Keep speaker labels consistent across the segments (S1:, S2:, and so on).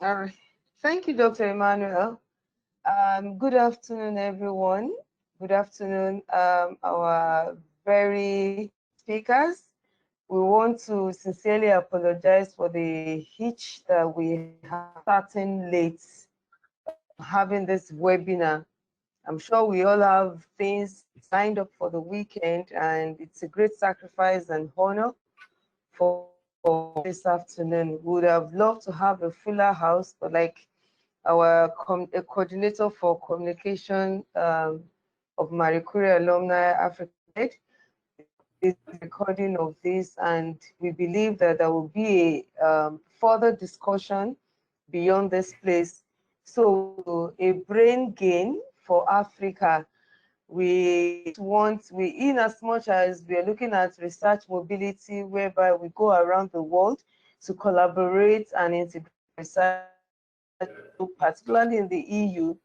S1: All right. Thank you, Dr. Emmanuel. Good afternoon, everyone. Good afternoon, our very speakers. We want to sincerely apologize for the hitch that we have starting late having this webinar. I'm sure we all have things signed up for the weekend, and it's a great sacrifice and honor for this afternoon. We would have loved to have a fuller house, but like our coordinator for communication of Marie Curie Alumni Africa is recording of this, and we believe that there will be a further discussion beyond this place. So a brain gain for Africa. In as much as we are looking at research mobility, whereby we go around the world to collaborate and integrate research, particularly in the EU,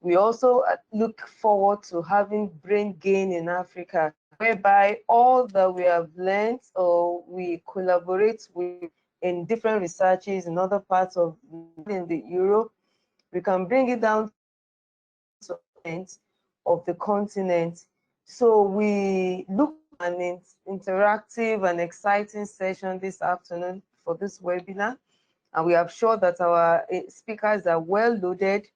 S1: we also look forward to having brain gain in Africa, whereby all that we have learned or we collaborate with in different researches in other parts of in the Europe, we can bring it down to of the continent. So we look at an interactive and exciting session this afternoon for this webinar, and we are sure that our speakers are well loaded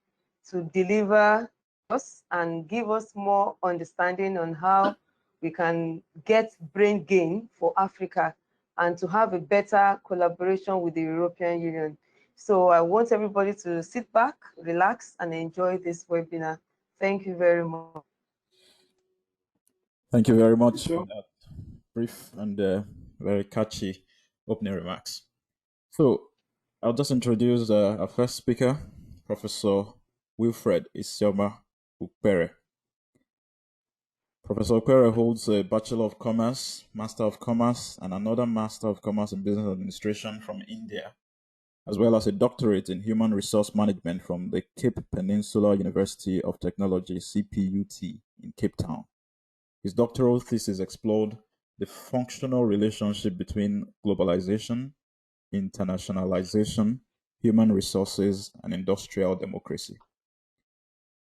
S1: to deliver us and give us more understanding on how we can get brain gain for Africa and to have a better collaboration with the European Union. So I want everybody to sit back, relax, and enjoy this webinar. Thank you very much.
S2: Thank you very much for that brief and very catchy opening remarks. So I'll just introduce our first speaker, Professor Wilfred Isioma Ukpere. Professor Ukpere holds a Bachelor of Commerce, Master of Commerce, and another Master of Commerce in Business Administration from India, as well as a doctorate in Human Resource Management from the Cape Peninsula University of Technology, CPUT, in Cape Town. His doctoral thesis explored the functional relationship between globalization, internationalization, human resources, and industrial democracy.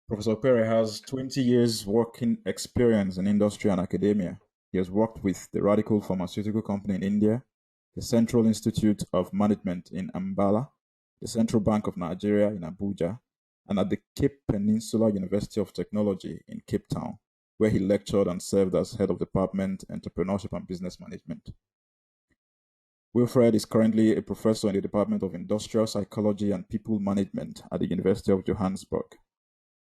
S2: Professor Ukpere has 20 years working experience in industry and academia. He has worked with the Radical Pharmaceutical Company in India, the Central Institute of Management in Ambala, the Central Bank of Nigeria in Abuja, and at the Cape Peninsula University of Technology in Cape Town, where he lectured and served as head of department, entrepreneurship and business management. Wilfred is currently a professor in the Department of Industrial Psychology and People Management at the University of Johannesburgh.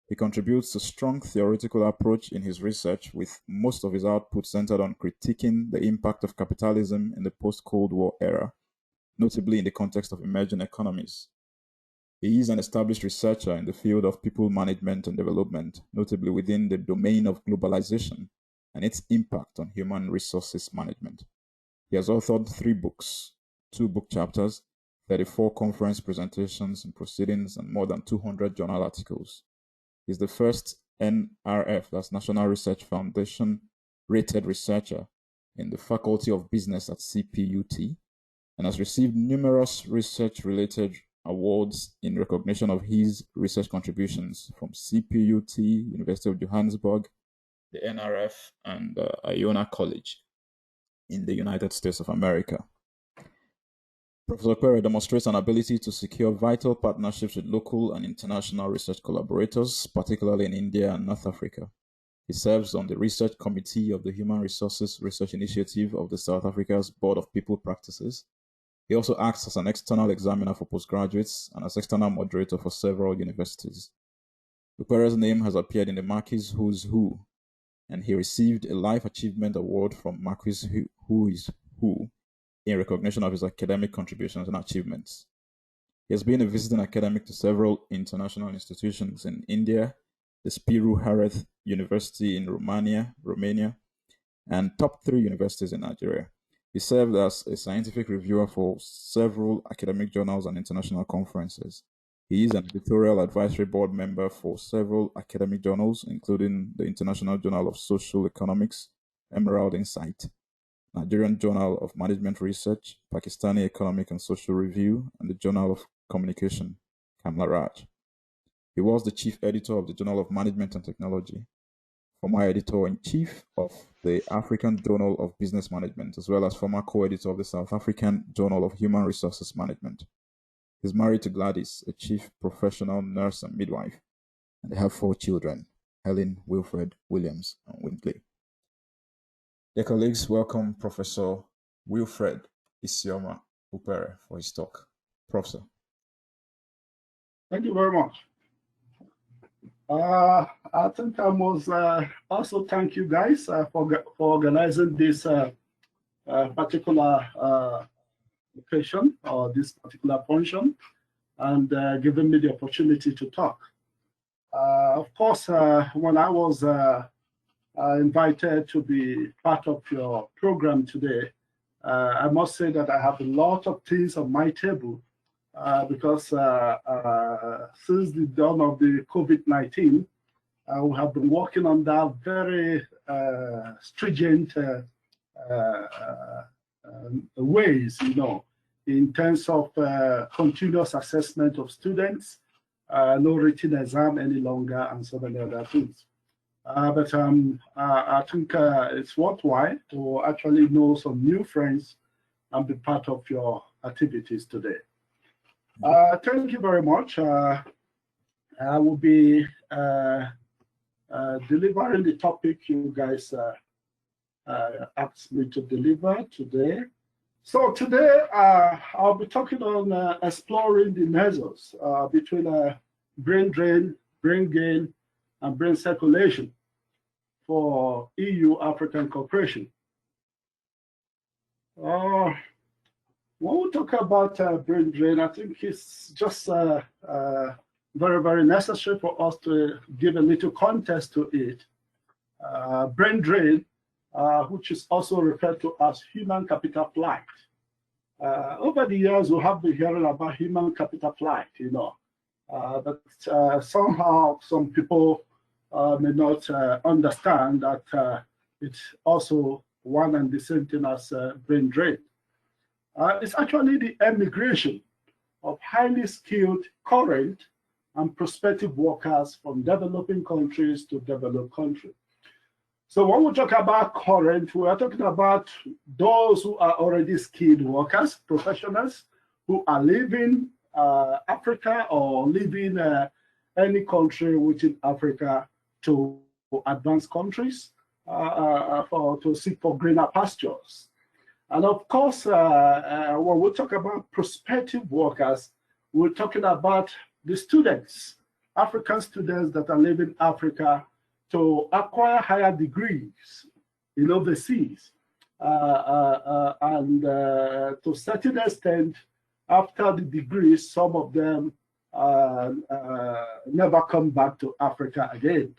S2: He contributes a strong theoretical approach in his research, with most of his output centered on critiquing the impact of capitalism in the post-Cold War era, notably in the context of emerging economies. He is an established researcher in the field of people management and development, notably within the domain of globalization and its impact on human resources management. He has authored 3 books, 2 book chapters, 34 conference presentations and proceedings, and more than 200 journal articles. He is the first NRF, that's National Research Foundation, rated researcher in the Faculty of Business at CPUT, and has received numerous research-related awards in recognition of his research contributions from CPUT, University of Johannesburg, the NRF, and Iona College in the United States of America. Professor Ukpere demonstrates an ability to secure vital partnerships with local and international research collaborators, particularly in India and North Africa. He serves on the research committee of the Human Resources Research Initiative of the South Africa's Board of People Practices. He also acts as an external examiner for postgraduates and as external moderator for several universities. Ukpere's name has appeared in the Marquis Who's Who, and he received a Life Achievement Award from Marquis Who is Who in recognition of his academic contributions and achievements. He has been a visiting academic to several international institutions in India, the Spiru Hareth University in Romania, and top 3 universities in Nigeria. He served as a scientific reviewer for several academic journals and international conferences. He is an editorial advisory board member for several academic journals, including the International Journal of Social Economics, Emerald Insight, Nigerian Journal of Management Research, Pakistani Economic and Social Review, and the Journal of Communication, Kamla Raj. He was the chief editor of the Journal of Management and Technology, former editor-in-chief of the African Journal of Business Management, as well as former co-editor of the South African Journal of Human Resources Management. He's married to Gladys, a chief professional nurse and midwife, and they have 4 children, Helen, Wilfred, Williams, and Winkley. Dear colleagues, welcome Professor Wilfred Isioma Ukpere for his talk. Professor.
S3: Thank you very much. I think I must also thank you guys for organizing this particular occasion or this particular function and giving me the opportunity to talk. Of course, when I was invited to be part of your program today, I must say that I have a lot of things on my table because since the dawn of the COVID-19, we have been working on that very stringent ways, in terms of continuous assessment of students, no written exam any longer, and so many other things. But I think it's worthwhile to actually know some new friends and be part of your activities today. Thank you very much. I will be delivering the topic you guys asked me to deliver today. So today I'll be talking on exploring the nexus between brain drain, brain gain, and brain circulation for EU-African cooperation. When we talk about brain drain, I think it's just very, very necessary for us to give a little context to it. Brain drain, which is also referred to as human capital flight. Over the years, we have been hearing about human capital flight, but somehow some people may not understand that it's also one and the same thing as brain drain. It's actually the emigration of highly skilled current and prospective workers from developing countries to developed countries. So when we talk about current, we are talking about those who are already skilled workers, professionals, who are leaving Africa or leaving any country within Africa to advanced countries to seek for greener pastures. And of course, when we talk about prospective workers, we're talking about the students, African students that are leaving Africa to acquire higher degrees in overseas. And to a certain extent, after the degrees, some of them never come back to Africa again,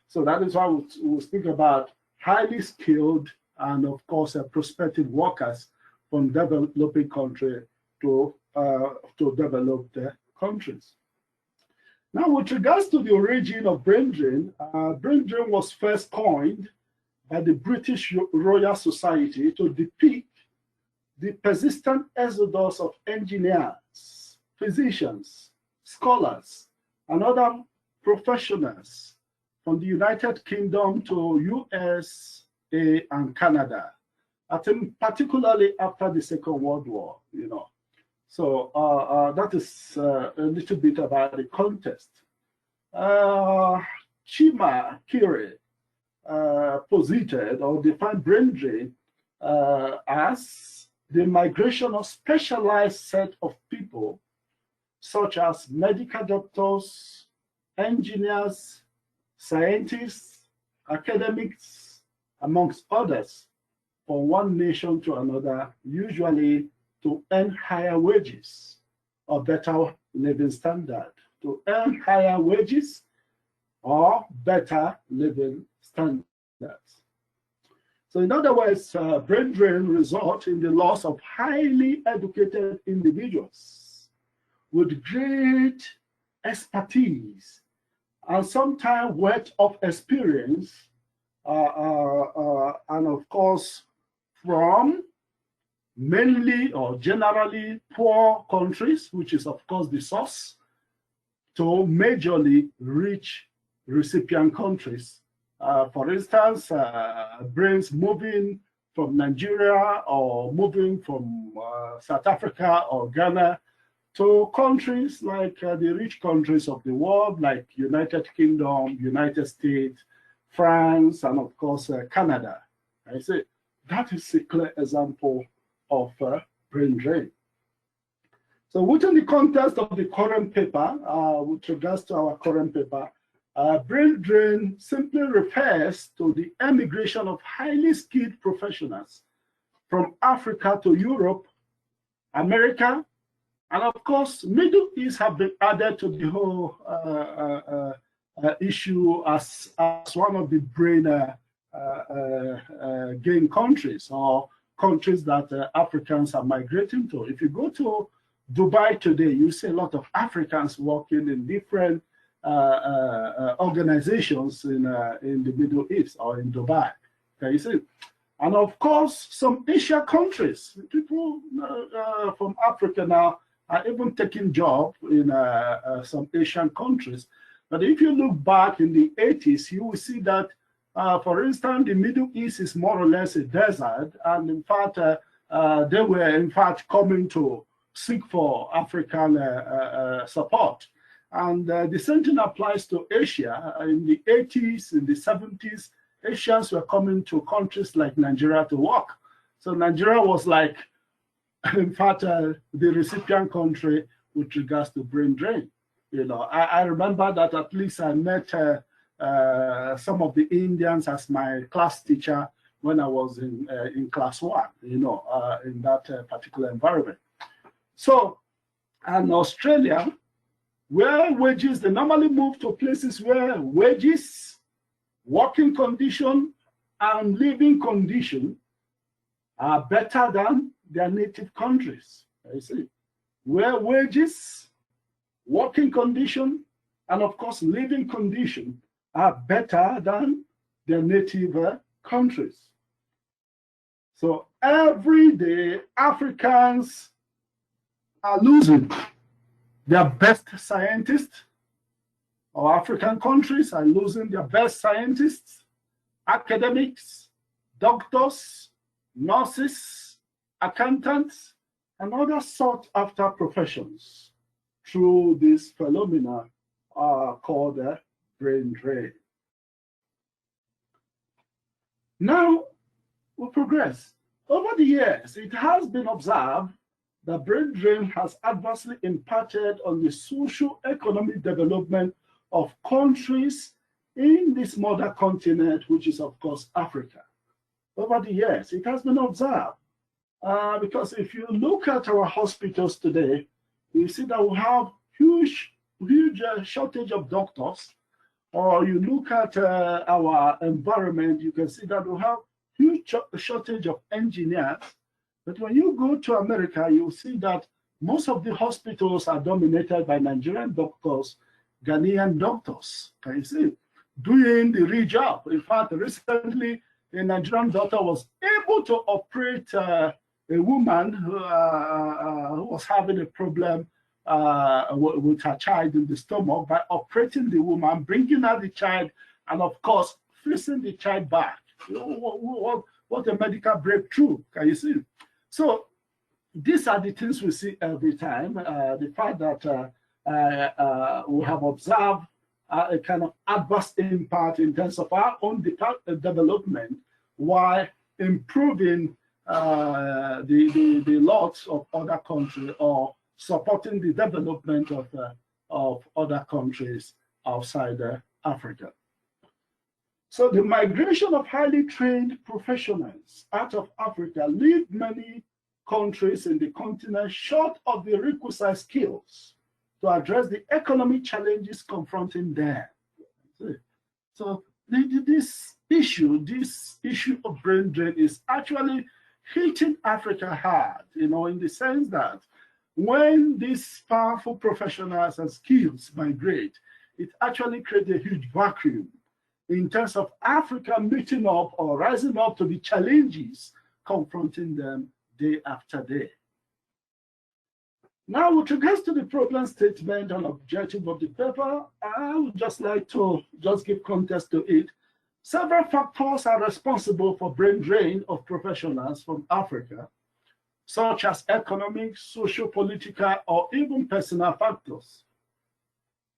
S3: So that is why we speak about highly skilled and of course prospective workers from developing countries to developed countries. Now, with regards to the origin of brain drain was first coined by the British Royal Society to depict the persistent exodus of engineers, physicians, scholars, and other professionals from the United Kingdom to USA and Canada, I think particularly after the Second World War, So that is a little bit about the context. Chima Kire posited or defined brain drain as the migration of specialized set of people, such as medical doctors, engineers, scientists, academics, amongst others, from one nation to another, usually to earn higher wages or better living standard, to earn higher wages or better living standards. So in other words, brain drain results in the loss of highly educated individuals with great expertise and sometimes wealth of experience, and of course, from mainly or generally poor countries, which is of course the source, to majorly rich recipient countries. For instance, brains moving from Nigeria or moving from South Africa or Ghana to countries like the rich countries of the world, like United Kingdom, United States, France, and of course Canada. I say that is a clear example of brain drain. So within the context of the current paper, with regards to our current paper, brain drain simply refers to the emigration of highly skilled professionals from Africa to Europe, America, and of course, Middle East have been added to the whole issue as one of the brain gain countries, or countries that Africans are migrating to. If you go to Dubai today, you see a lot of Africans working in different organizations in the Middle East or in Dubai. Can you see? And of course, some Asian countries, people from Africa now are even taking jobs in some Asian countries. But if you look back in the 80s, you will see that, for instance, the Middle East is more or less a desert. And in fact, they were in fact coming to seek for African support. And the same thing applies to Asia. In the 80s, in the 70s, Asians were coming to countries like Nigeria to work. So Nigeria was like, in fact, the recipient country with regards to brain drain. You know, I remember that at least I met some of the Indians as my class teacher when I was in class 1, you know, in that particular environment. So, and Australia, where wages, they normally move to places where wages, working condition, and living condition are better than their native countries. You see, where wages, working condition, and of course living condition are better than their native countries. So every day Africans are losing their best scientists, or African countries are losing their best scientists, academics, doctors, nurses, accountants, and other sought after professions through this phenomena called brain drain. Now we progress. Over the years, it has been observed that brain drain has adversely impacted on the socio-economic development of countries in this mother continent, which is of course Africa. Over the years, it has been observed. Because if you look at our hospitals today, you see that we have huge shortage of doctors. Or you look at our environment, you can see that we have huge shortage of engineers. But when you go to America, you see that most of the hospitals are dominated by Nigerian doctors, Ghanaian doctors. Can you see? Doing the real job. In fact, recently, a Nigerian doctor was able to operate a woman who was having a problem with her child in the stomach by operating the woman, bringing out the child, and of course, fixing the child back. What a medical breakthrough, can you see? So these are the things we see every time. The fact that we have observed a kind of adverse impact in terms of our own development while improving the lots of other countries or supporting the development of other countries outside Africa. So the migration of highly trained professionals out of Africa leave many countries in the continent short of the requisite skills to address the economic challenges confronting them. So this issue of brain drain is actually hitting Africa hard, you know, in the sense that when these powerful professionals and skills migrate, it actually creates a huge vacuum in terms of Africa meeting up or rising up to the challenges confronting them day after day. Now, with regards to the problem statement and objective of the paper, I would just like to just give context to it. Several factors are responsible for brain drain of professionals from Africa, such as economic, socio-political, or even personal factors.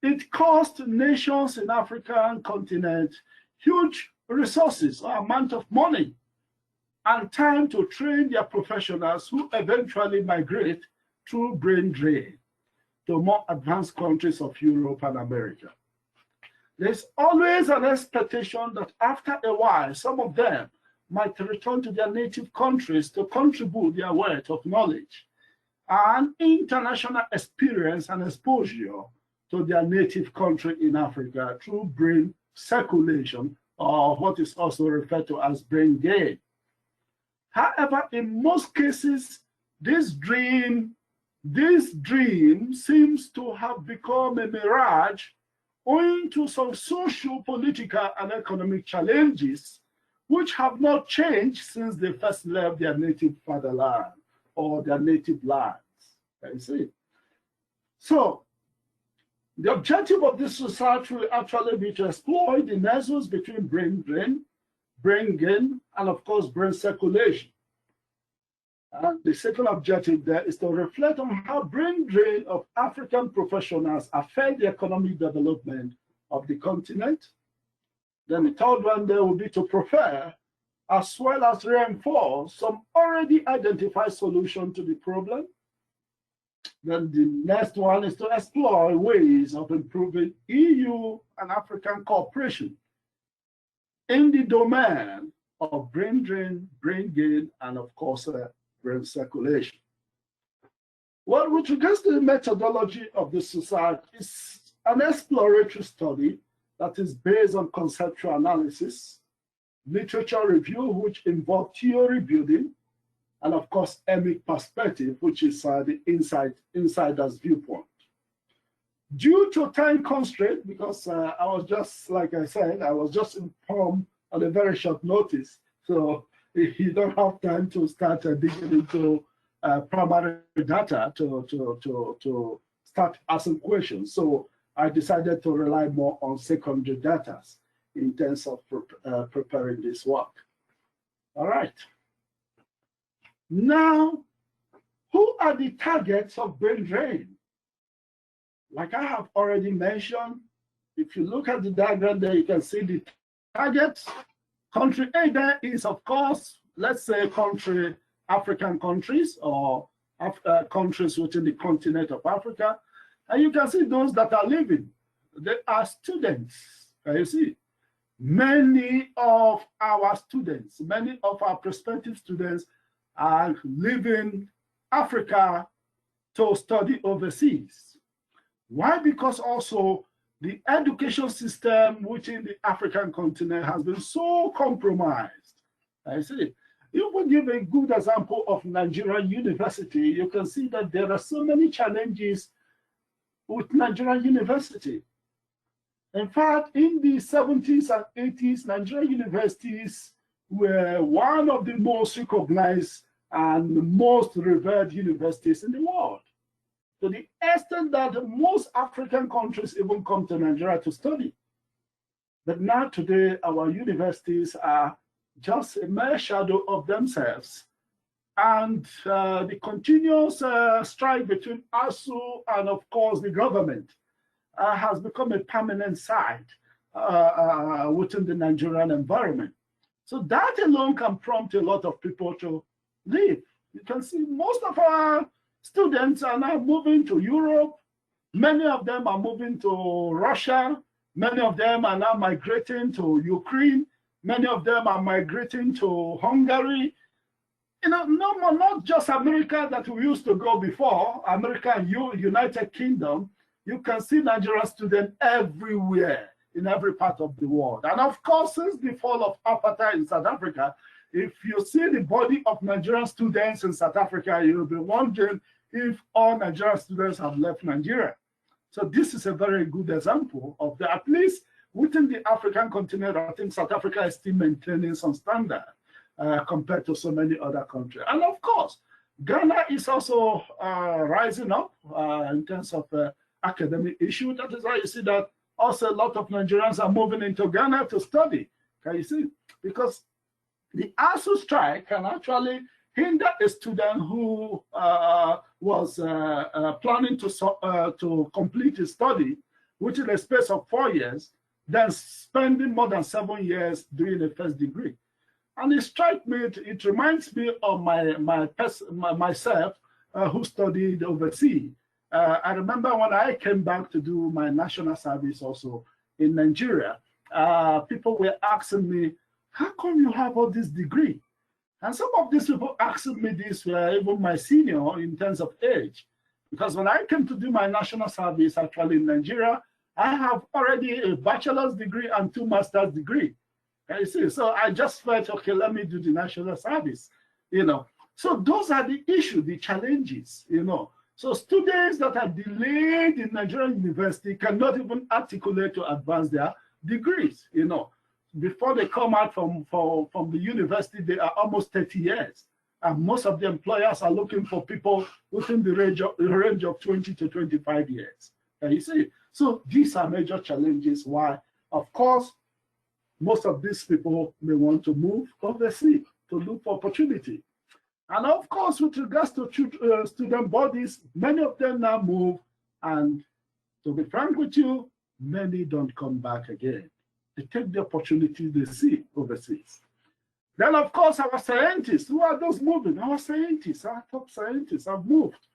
S3: It cost nations in the African continent huge resources or amount of money and time to train their professionals who eventually migrate through brain drain to more advanced countries of Europe and America. There's always an expectation that after a while, some of them might return to their native countries to contribute their wealth of knowledge and international experience and exposure to their native country in Africa through brain circulation, or what is also referred to as brain gain. However, in most cases, this dream seems to have become a mirage owing to some social, political, and economic challenges which have not changed since they first left their native fatherland or their native lands. You see? So, the objective of this research will actually be to explore the nexus between brain drain, brain gain, and of course, brain circulation. And the second objective there is to reflect on how brain drain of African professionals affect the economic development of the continent. Then the third one there will be to prefer as well as reinforce some already identified solution to the problem. Then the next one is to explore ways of improving EU and African cooperation in the domain of brain drain, brain gain, and of course, brain circulation. Well, with regards to the methodology of this research, it's an exploratory study that is based on conceptual analysis, literature review, which involves theory building, and of course, emic perspective, which is the insider's viewpoint. Due to time constraint, because I was just, like I said, I was just informed on a very short notice, so you don't have time to start digging into primary data to start asking questions. So I decided to rely more on secondary data in terms of preparing this work. All right. Now, who are the targets of brain drain? Like I have already mentioned, if you look at the diagram there, you can see the targets. Country A there is, of course, let's say African countries or countries within the continent of Africa. And you can see those that are living. They are students. You see, many of our students, many of our prospective students are leaving Africa to study overseas. Why? Because also the education system within the African continent has been so compromised. I see. You will give a good example of Nigerian university. You can see that there are so many challenges with Nigerian university. In fact, in the 70s and 80s, Nigerian universities were one of the most recognized and most revered universities in the world. To the extent that most African countries even come to Nigeria to study. But now today, our universities are just a mere shadow of themselves. And the continuous strike between ASU and, of course, the government has become a permanent sight within the Nigerian environment. So that alone can prompt a lot of people to leave. You can see most of our students are now moving to Europe. Many of them are moving to Russia. Many of them are now migrating to Ukraine. Many of them are migrating to Hungary. You know, not just America that we used to go before, America and United Kingdom. You can see Nigerian students everywhere in every part of the world. And of course, since the fall of apartheid in South Africa, if you see the body of Nigerian students in South Africa, you'll be wondering if all Nigerian students have left Nigeria. So this is a very good example of that. At least within the African continent, I think South Africa is still maintaining some standard compared to so many other countries. And of course, Ghana is also rising up in terms of academic issue. That is why you see that also a lot of Nigerians are moving into Ghana to study. Can you see? Because the ASU strike can actually hinder a student who was planning to complete his study within a space of 4 years, then spending more than 7 years doing a first degree. And it strikes me, it reminds me of myself who studied overseas. I remember when I came back to do my national service also in Nigeria, people were asking me, how come you have all this degree? And some of these people asking me this were even my senior in terms of age. Because when I came to do my national service actually in Nigeria, I have already a bachelor's degree and 2 master's degree. You see, so I just felt, okay, let me do the national service, you know. So those are the issues, the challenges, you know. So students that are delayed in Nigerian university cannot even articulate to advance their degrees, you know. Before they come out from the university, they are almost 30 years. And most of the employers are looking for people within the range of 20 to 25 years. You see, so these are major challenges why, of course, most of these people may want to move overseas to look for opportunity. And of course, with regards to student bodies, many of them now move, and to be frank with you, many don't come back again. They take the opportunity they see overseas. Then, of course, our scientists, who are those moving? Our scientists, our top scientists have moved.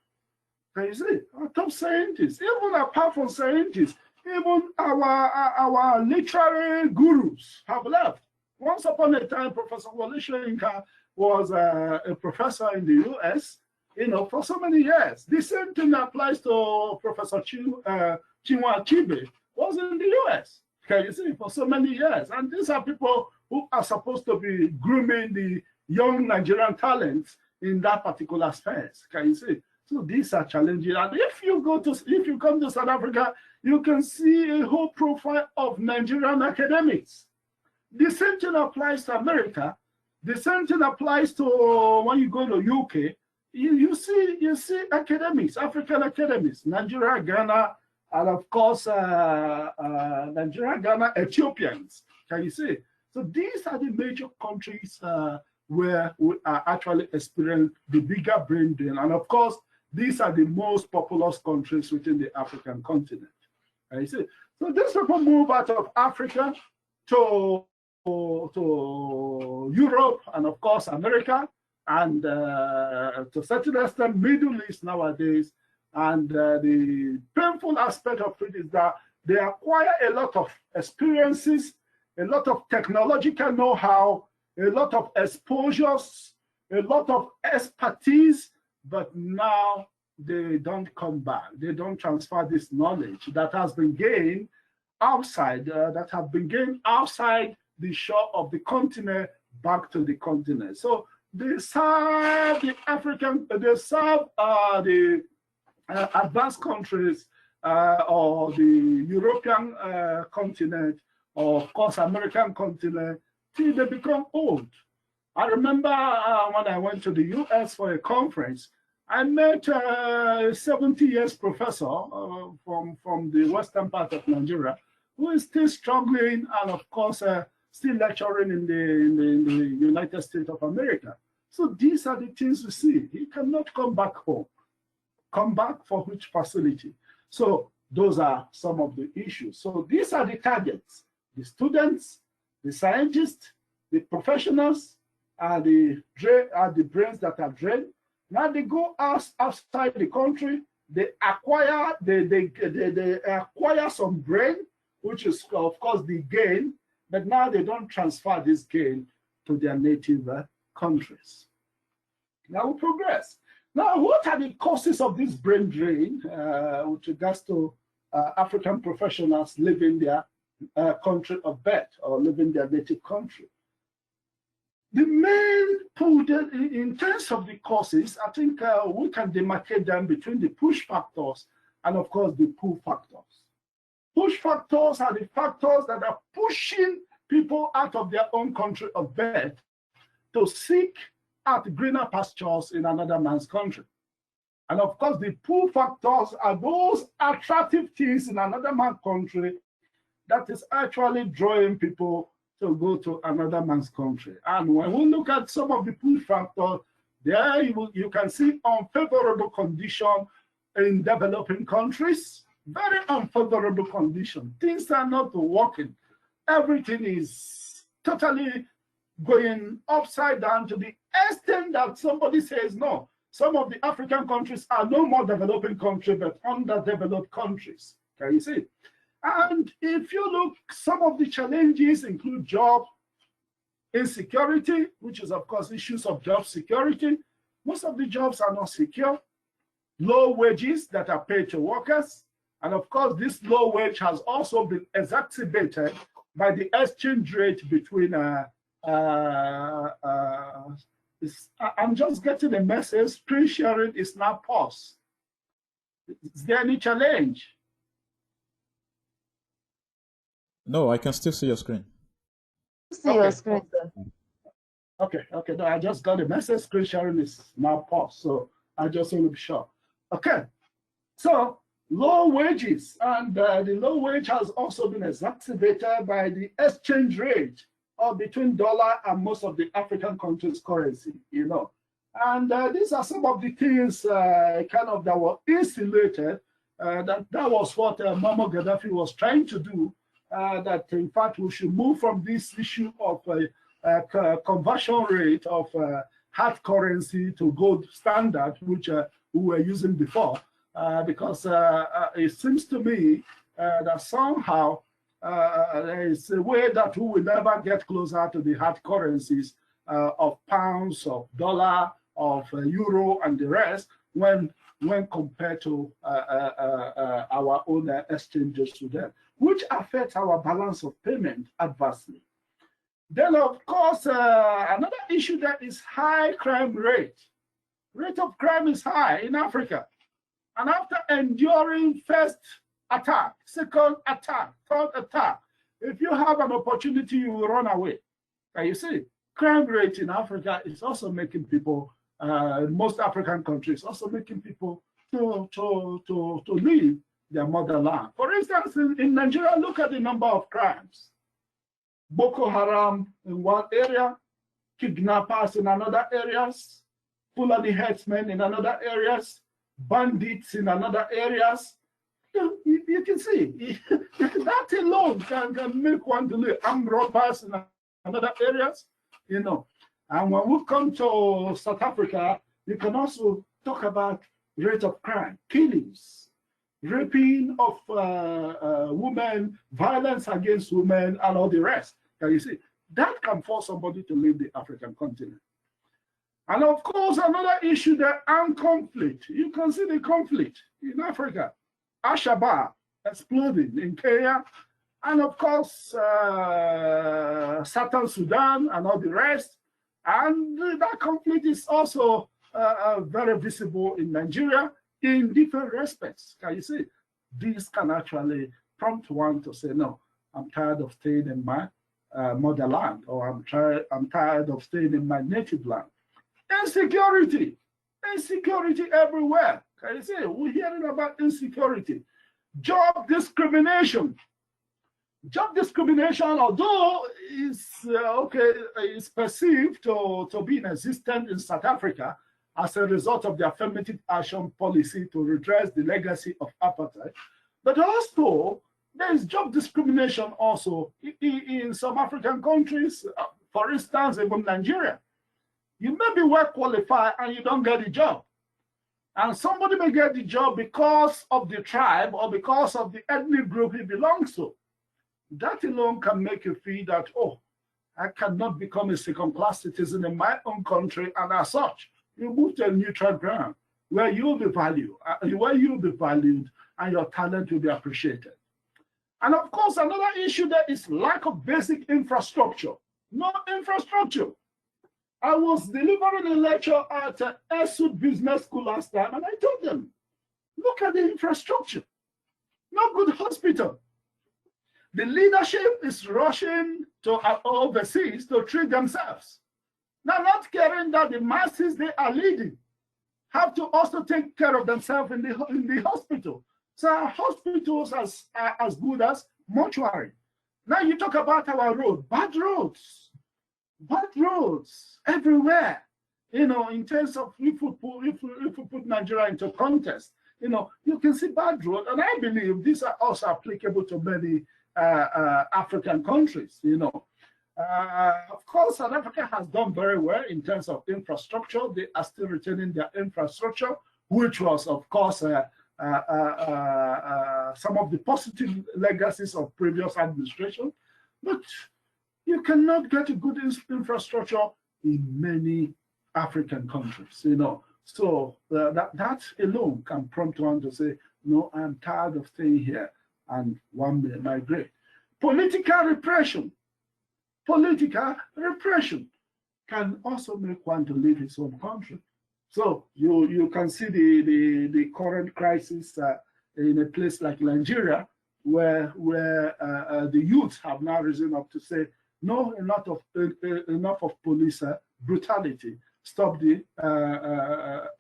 S3: Can you see? Our top scientists, even apart from scientists, even our literary gurus have left. Once upon a time, Professor Wole Soyinka was a professor in the US, you know, for so many years. The same thing applies to Professor Chinua Achebe, was in the US. Can you see, for so many years. And these are people who are supposed to be grooming the young Nigerian talents in that particular space. Can you see? So these are challenges. And if you come to South Africa, you can see a whole profile of Nigerian academics. The same thing applies to America. The same thing applies to when you go to UK. You see academics, African academics, Nigeria, Ghana, and of course, Nigeria, Ghana, Ethiopians. Can you see? So these are the major countries where we are actually experiencing the bigger brain drain. And of course, these are the most populous countries within the African continent. You see? So these people move out of Africa to Europe and of course America, and to certain extent Middle East nowadays. And the painful aspect of it is that they acquire a lot of experiences, a lot of technological know-how, a lot of exposures, a lot of expertise, but now they don't come back. They don't transfer this knowledge that has been gained outside, outside the shore of the continent back to the continent. So they serve the African, they serve the advanced countries or the European continent, or of course American continent, till they become old. I remember when I went to the US for a conference, I met a 70 years professor from the western part of Nigeria, who is still struggling and of course still lecturing in the United States of America. So these are the things we see. He cannot come back home. Come back for which facility? So those are some of the issues. So these are the targets: the students, the scientists, the professionals, are the brains that are drained. Now they go outside the country, they acquire some brain, which is of course the gain, but now they don't transfer this gain to their native countries. Now we progress. Now, what are the causes of this brain drain with regards to African professionals leaving their country of birth or leaving their native country? The main, in terms of the causes, I think we can demarcate them between the push factors and, of course, the pull factors. Push factors are the factors that are pushing people out of their own country of birth to seek at greener pastures in another man's country. And of course, the pull factors are those attractive things in another man's country that is actually drawing people to go to another man's country. And when we look at some of the pull factors, there you can see unfavorable condition in developing countries, very unfavorable condition. Things are not working. Everything is totally going upside down to the extent that somebody says, no, some of the African countries are no more developing countries, but underdeveloped countries. Can you see? And if you look, some of the challenges include job insecurity, which is, of course, issues of job security. Most of the jobs are not secure. Low wages that are paid to workers. And of course, this low wage has also been exacerbated by the exchange rate between, I'm just getting a message, screen sharing is now paused. Is there any challenge?
S2: No, I can still see your screen.
S1: See your screen, sir.
S3: Okay, no, I just got a message, screen sharing is now paused, so I just want to be sure. Okay, so low wages, and the low wage has also been exacerbated by the exchange rate between dollar and most of the African countries' currency, you know. And these are some of the things kind of that were insulated. That was what Muammar Gaddafi was trying to do, that in fact we should move from this issue of conversion rate of hard currency to gold standard, which we were using before, because it seems to me that somehow there is a way that we will never get closer to the hard currencies of pounds, of dollar, of euro, and the rest when compared to our own exchanges to them, which affects our balance of payment adversely. Then, of course, another issue that is high crime rate. Rate of crime is high in Africa. And after enduring first attack, second attack, third attack, if you have an opportunity, you will run away. And you see, crime rate in Africa is also making people, most African countries, also making people to leave their motherland. For instance, in Nigeria, look at the number of crimes. Boko Haram in one area, kidnappers in another areas, Fulani herdsmen in another areas, bandits in another areas. You can see that alone can make one to live. Armed robbers in another areas, you know. And when we come to South Africa, you can also talk about rate of crime, killings, raping of women, violence against women, and all the rest. Can you see? That can force somebody to leave the African continent. And of course, another issue, the armed conflict. You can see the conflict in Africa. Al-Shabaab exploding in Kenya. And of course, Southern Sudan and all the rest. And that conflict is also very visible in Nigeria in different respects. Can you see? This can actually prompt one to say, no, I'm tired of staying in my motherland, or I'm tired of staying in my native land. Insecurity everywhere. Can you see? We're hearing about insecurity. Job discrimination. Job discrimination, although is is perceived to be inexistent in South Africa as a result of the affirmative action policy to redress the legacy of apartheid, but also there is job discrimination also in some African countries. For instance, even Nigeria. You may be well qualified and you don't get the job. And somebody may get the job because of the tribe or because of the ethnic group he belongs to. That alone can make you feel that, oh, I cannot become a second-class citizen in my own country, and as such, you move to a neutral ground where you'll be valued, and your talent will be appreciated. And of course, another issue there is lack of basic infrastructure. No infrastructure. I was delivering a lecture at ESU Business School last time, and I told them, look at the infrastructure. No good hospital. The leadership is rushing to overseas to treat themselves. Now, not caring that the masses they are leading have to also take care of themselves in the hospital. So our hospitals are as good as mortuary. Now you talk about our road, bad roads everywhere. You know, in terms of if we put Nigeria into context, you know, you can see bad road, and I believe these are also applicable to many African countries. You know, of course, South Africa has done very well in terms of infrastructure. They are still retaining their infrastructure, which was, of course, some of the positive legacies of previous administration. But you cannot get a good infrastructure in many African countries, you know. So that alone can prompt one to say, no, I'm tired of staying here, and one may migrate. Political repression can also make one to leave his own country. So you can see the current crisis in a place like Nigeria, where the youth have now risen up to say, no, enough of police brutality. Stop the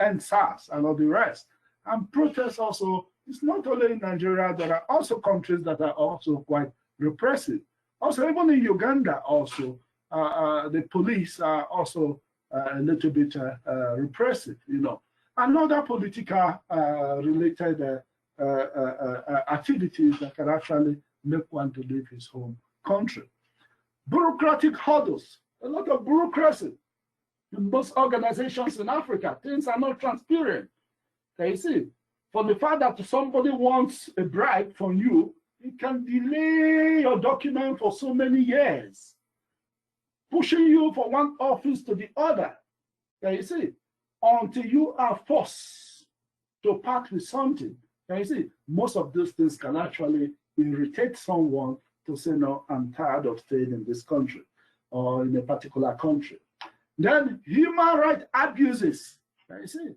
S3: end SARS and all the rest. And protests also, it's not only in Nigeria, there are also countries that are also quite repressive. Also, even in Uganda, also, the police are also a little bit repressive, you know. Another political related activities that can actually make one to leave his home country. Bureaucratic hurdles, a lot of bureaucracy. In most organizations in Africa, things are not transparent. Can you see? For the fact that somebody wants a bribe from you, it can delay your document for so many years, pushing you from one office to the other. Can you see? Until you are forced to part with something. Can you see? Most of those things can actually irritate someone to say, no, I'm tired of staying in this country or in a particular country. Then human rights abuses. Can you see?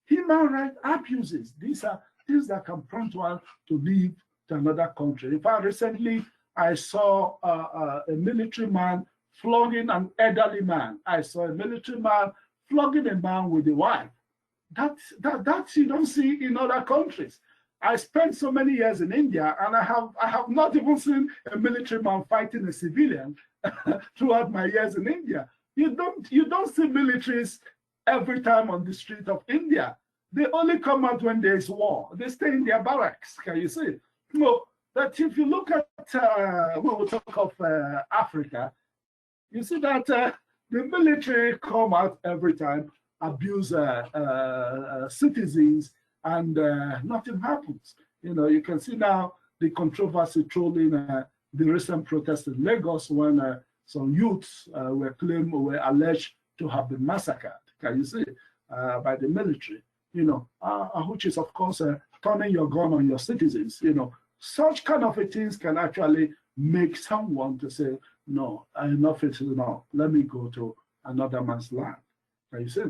S3: Human rights abuses. These are things that can prompt one to leave to another country. In fact, recently I saw a military man flogging an elderly man. I saw a military man flogging a man with a wife. That you don't see in other countries. I spent so many years in India, and I have not even seen a military man fighting a civilian throughout my years in India. You don't see militaries every time on the street of India. They only come out when there is war. They stay in their barracks. Can you see? No, that if you look at when we talk of Africa, you see that the military come out every time, abuse citizens, and nothing happens. You know, you can see now the controversy trolling the recent protests in Lagos when some youths were alleged to have been massacred. Can you see? By the military. You know, which is of course turning your gun on your citizens. You know, such kind of things can actually make someone to say, no, enough is enough. Let me go to another man's land. Can you see?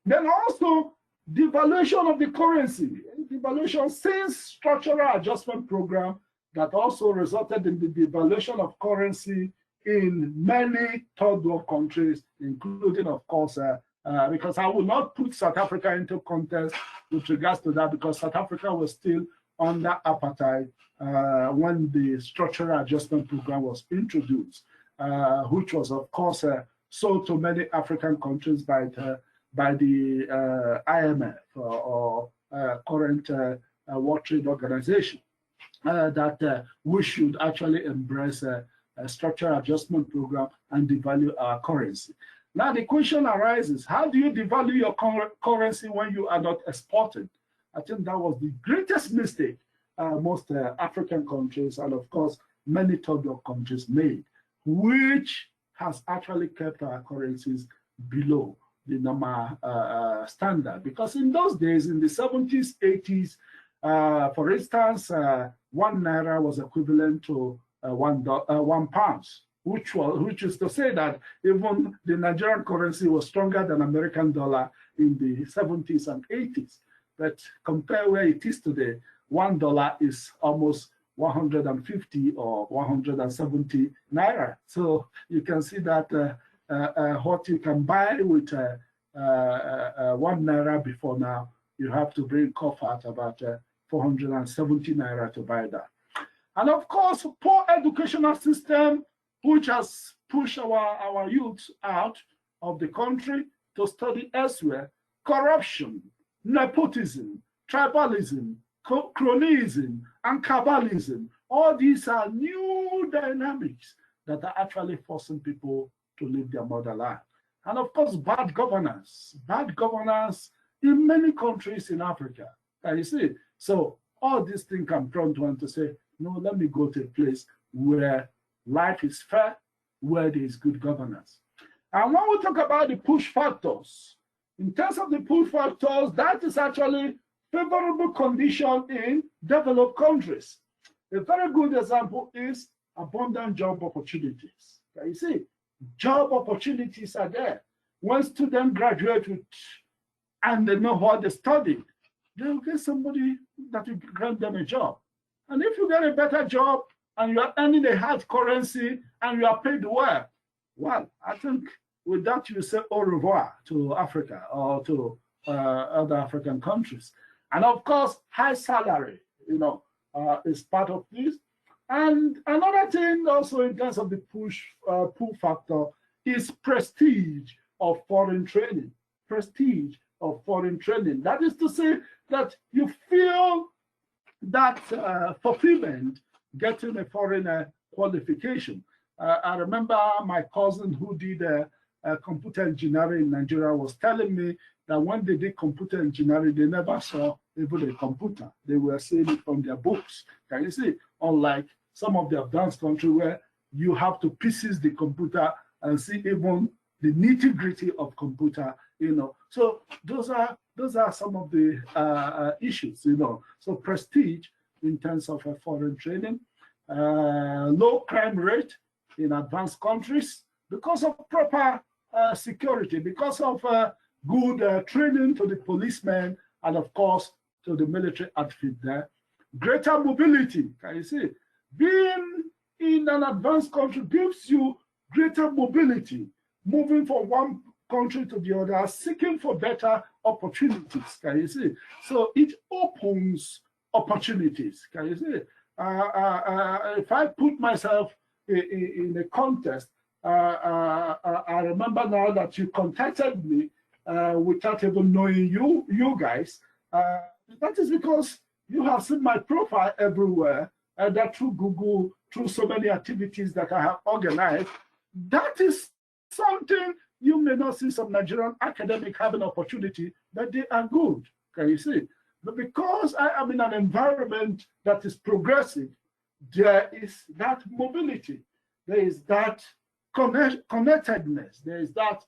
S3: Then also devaluation of the currency. Devaluation since structural adjustment program that also resulted in the devaluation of currency in many third world countries, including, of course, because I will not put South Africa into context with regards to that, because South Africa was still under apartheid when the structural adjustment program was introduced, which was, of course, sold to many African countries by the IMF or current World Trade Organization, that we should actually embrace a structural adjustment program and devalue our currency. Now the question arises, how do you devalue your currency when you are not exporting? I think that was the greatest mistake most African countries and of course many third world countries made, which has actually kept our currencies below the normal standard. Because in those days, in the 70s, 80s, for instance, 1 naira was equivalent to £1, which is to say that even the Nigerian currency was stronger than American dollar in the 70s and 80s. But compare where it is today, $1 is almost 150 or 170 naira. So you can see that what you can buy with 1 naira before now, you have to bring cough at about 470 naira to buy that. And of course, poor educational system, which has pushed our youth out of the country to study elsewhere, corruption, nepotism, tribalism, cronyism, and cabalism. All these are new dynamics that are actually forcing people to leave their motherland. And of course, bad governance in many countries in Africa. Can you see? So all these things can prompt one to say, no, let me go to a place where life is fair, where there is good governance. And when we talk about the push factors, in terms of the push factors, that is actually favorable condition in developed countries. A very good example is abundant job opportunities. Can you see? Job opportunities are there. When students graduate with, and they know what they studied, they'll get somebody that will grant them a job. And if you get a better job and you are earning a hard currency and you are paid well, I think with that you say au revoir to Africa or to other African countries. And of course, high salary, is part of this. And another thing also in terms of the pull factor is prestige of foreign training. Prestige of foreign training. That is to say that you feel that fulfillment getting a foreign qualification. I remember my cousin who did computer engineering in Nigeria was telling me that when they did computer engineering, they never saw even a computer. They were seeing it from their books. Can you see? Unlike some of the advanced countries where you have to pieces the computer and see even the nitty-gritty of computer, So those are some of the issues, So prestige in terms of foreign training, low crime rate in advanced countries because of proper security, because of good training to the policemen, and of course to the military outfit there. Greater mobility, can you see? Being in an advanced country gives you greater mobility, moving from one country to the other, seeking for better opportunities, can you see? So it opens opportunities, can you see? If I put myself in a contest, I remember now that you contacted me without even knowing you guys. That is because you have seen my profile everywhere, and that through Google, through so many activities that I have organized. That is something you may not see some Nigerian academic having opportunity, but they are good, can you see? But because I am in an environment that is progressive, there is that mobility, there is that connectedness, there is that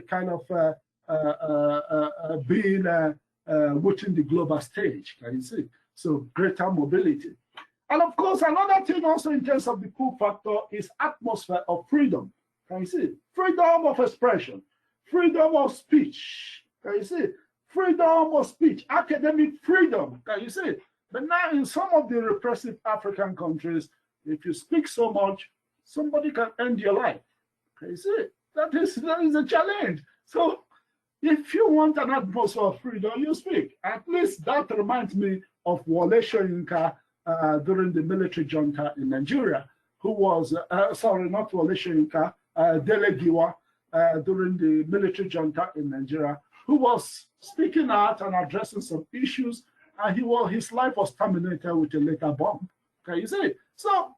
S3: kind of being within the global stage, can you see? So greater mobility. And of course, another thing also in terms of the pull factor is atmosphere of freedom. Can you see? Freedom of expression, freedom of speech. Can you see? Freedom of speech, academic freedom. Can you see? But now in some of the repressive African countries, if you speak so much, somebody can end your life. Can you see? That is a challenge. So if you want an atmosphere of freedom, you speak. At least that reminds me of Wole Soyinka during the military junta in Nigeria, who was, sorry, not Wole Soyinka, Dele Giwa during the military junta in Nigeria, who was speaking out and addressing some issues, and his life was terminated with a later bomb. Can you see? So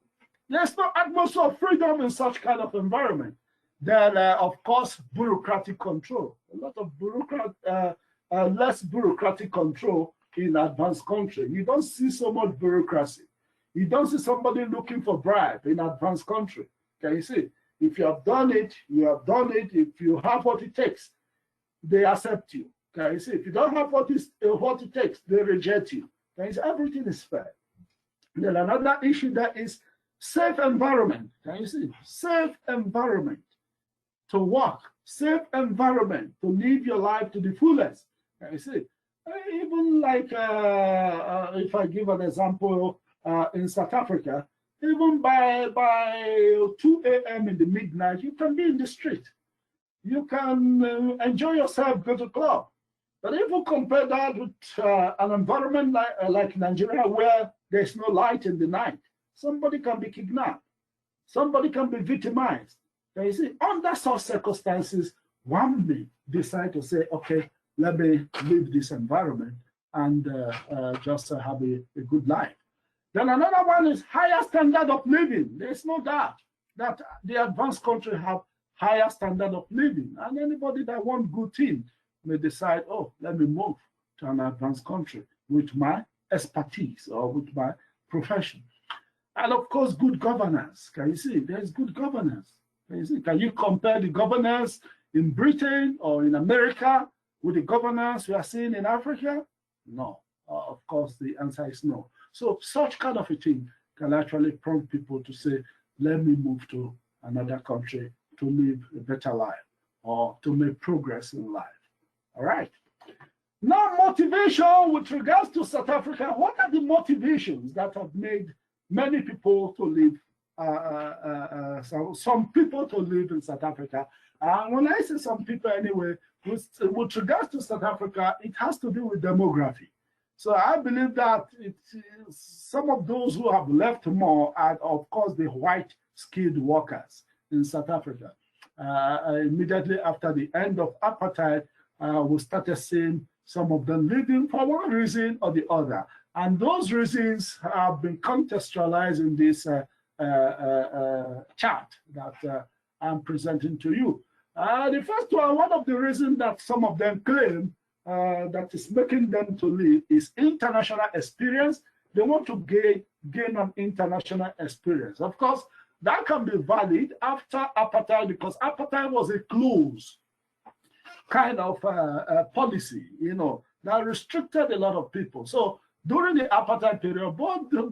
S3: there's no atmosphere of freedom in such kind of environment. Then, of course, bureaucratic control. A lot of less bureaucratic control in advanced country. You don't see so much bureaucracy. You don't see somebody looking for bribe in advanced country. Can you see? If you have done it, you have done it. If you have what it takes, they accept you. Can you see? If you don't have what it takes, they reject you. Can you see? Everything is fair. Then another issue that is safe environment. Can you see? Safe environment to work, safe environment to live your life to the fullest. Can you see? Even like if I give an example in South Africa, Even by 2 a.m. in the midnight, you can be in the street. You can enjoy yourself, go to club. But if you compare that with an environment like Nigeria, where there's no light in the night, somebody can be kidnapped. Somebody can be victimized. And you see, under such circumstances, one may decide to say, okay, let me leave this environment and just have a good life. Then another one is higher standard of living. There's no doubt that the advanced countries have higher standard of living. And anybody that wants good thing may decide, oh, let me move to an advanced country with my expertise or with my profession. And of course, good governance. Can you see? There's good governance. Can you see? Can you compare the governance in Britain or in America with the governance we are seeing in Africa? No. Of course, the answer is no. So such kind of a thing can actually prompt people to say, let me move to another country to live a better life or to make progress in life. All right. Now, motivation with regards to South Africa. What are the motivations that have made many people to live, some people to live in South Africa? And when I say some people anyway, with regards to South Africa, it has to do with demography. So I believe that some of those who have left more are, of course, the white skilled workers in South Africa. Immediately after the end of apartheid, we started seeing some of them leaving for one reason or the other. And those reasons have been contextualized in this chart that I'm presenting to you. The first one of the reasons that some of them claim that is making them to leave is international experience. They want to gain an international experience. Of course, that can be valid after apartheid, because apartheid was a closed kind of policy, you know, that restricted a lot of people. So during the apartheid period, both the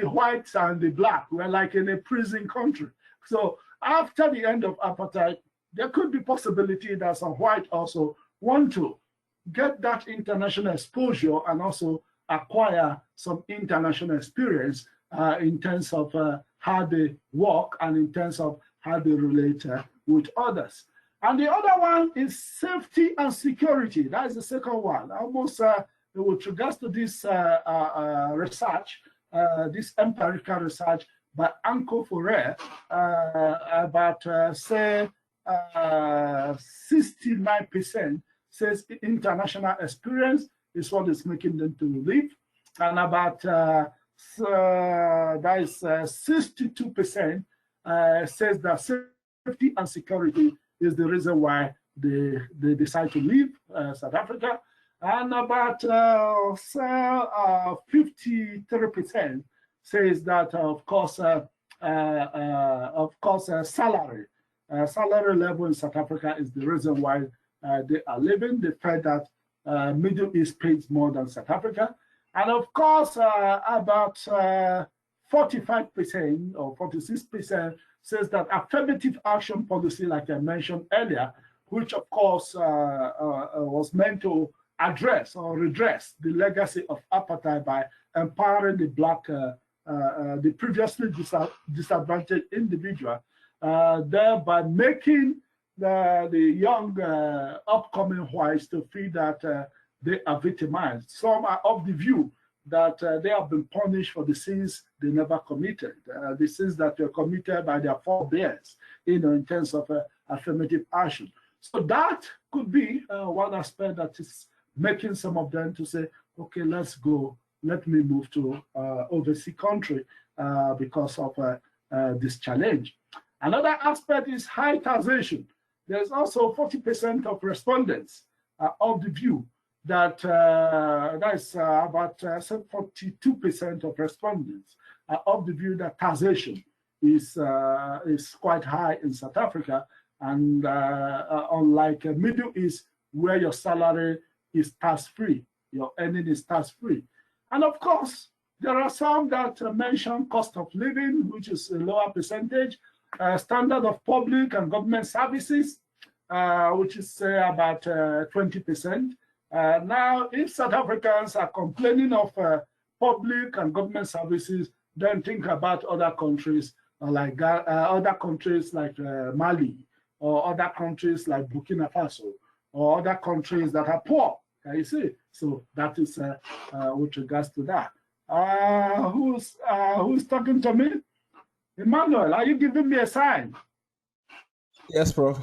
S3: whites and the black were like in a prison country. So after the end of apartheid, there could be possibility that some white also want to get that international exposure and also acquire some international experience in terms of how they work and in terms of how they relate with others. And the other one is safety and security. That is the second one. Almost with regards to this research, this empirical research by Ukpere, about say 69% says international experience is what is making them to leave, and about 62% says that safety and security is the reason why they decide to leave South Africa, and about 53% says that of course salary level in South Africa is the reason why they are leaving. The fact that Middle East pays more than South Africa, and of course about 45% or 46% says that affirmative action policy, like I mentioned earlier, which of course was meant to address or redress the legacy of apartheid by empowering the black, the previously disadvantaged individual, thereby making the young upcoming whites to feel that they are victimized. Some are of the view that they have been punished for the sins they never committed, the sins that were committed by their forebears, you know, in terms of affirmative action. So that could be one aspect that is making some of them to say, okay, let's go, let me move to overseas country because of this challenge. Another aspect is high taxation. There's also 40% of respondents of the view that that's about 42% of respondents of the view that taxation is quite high in South Africa, and unlike Middle East, where your salary is tax-free, your earning is tax-free. And of course, there are some that mention cost of living, which is a lower percentage, standard of public and government services, which is about 20%. Now, if South Africans are complaining of public and government services, then think about other countries like Mali, or other countries like Burkina Faso, or other countries that are poor. Can you see? So that is with regards to that. Who's talking to me? Emmanuel, are you giving me a sign?
S2: Yes, Prof.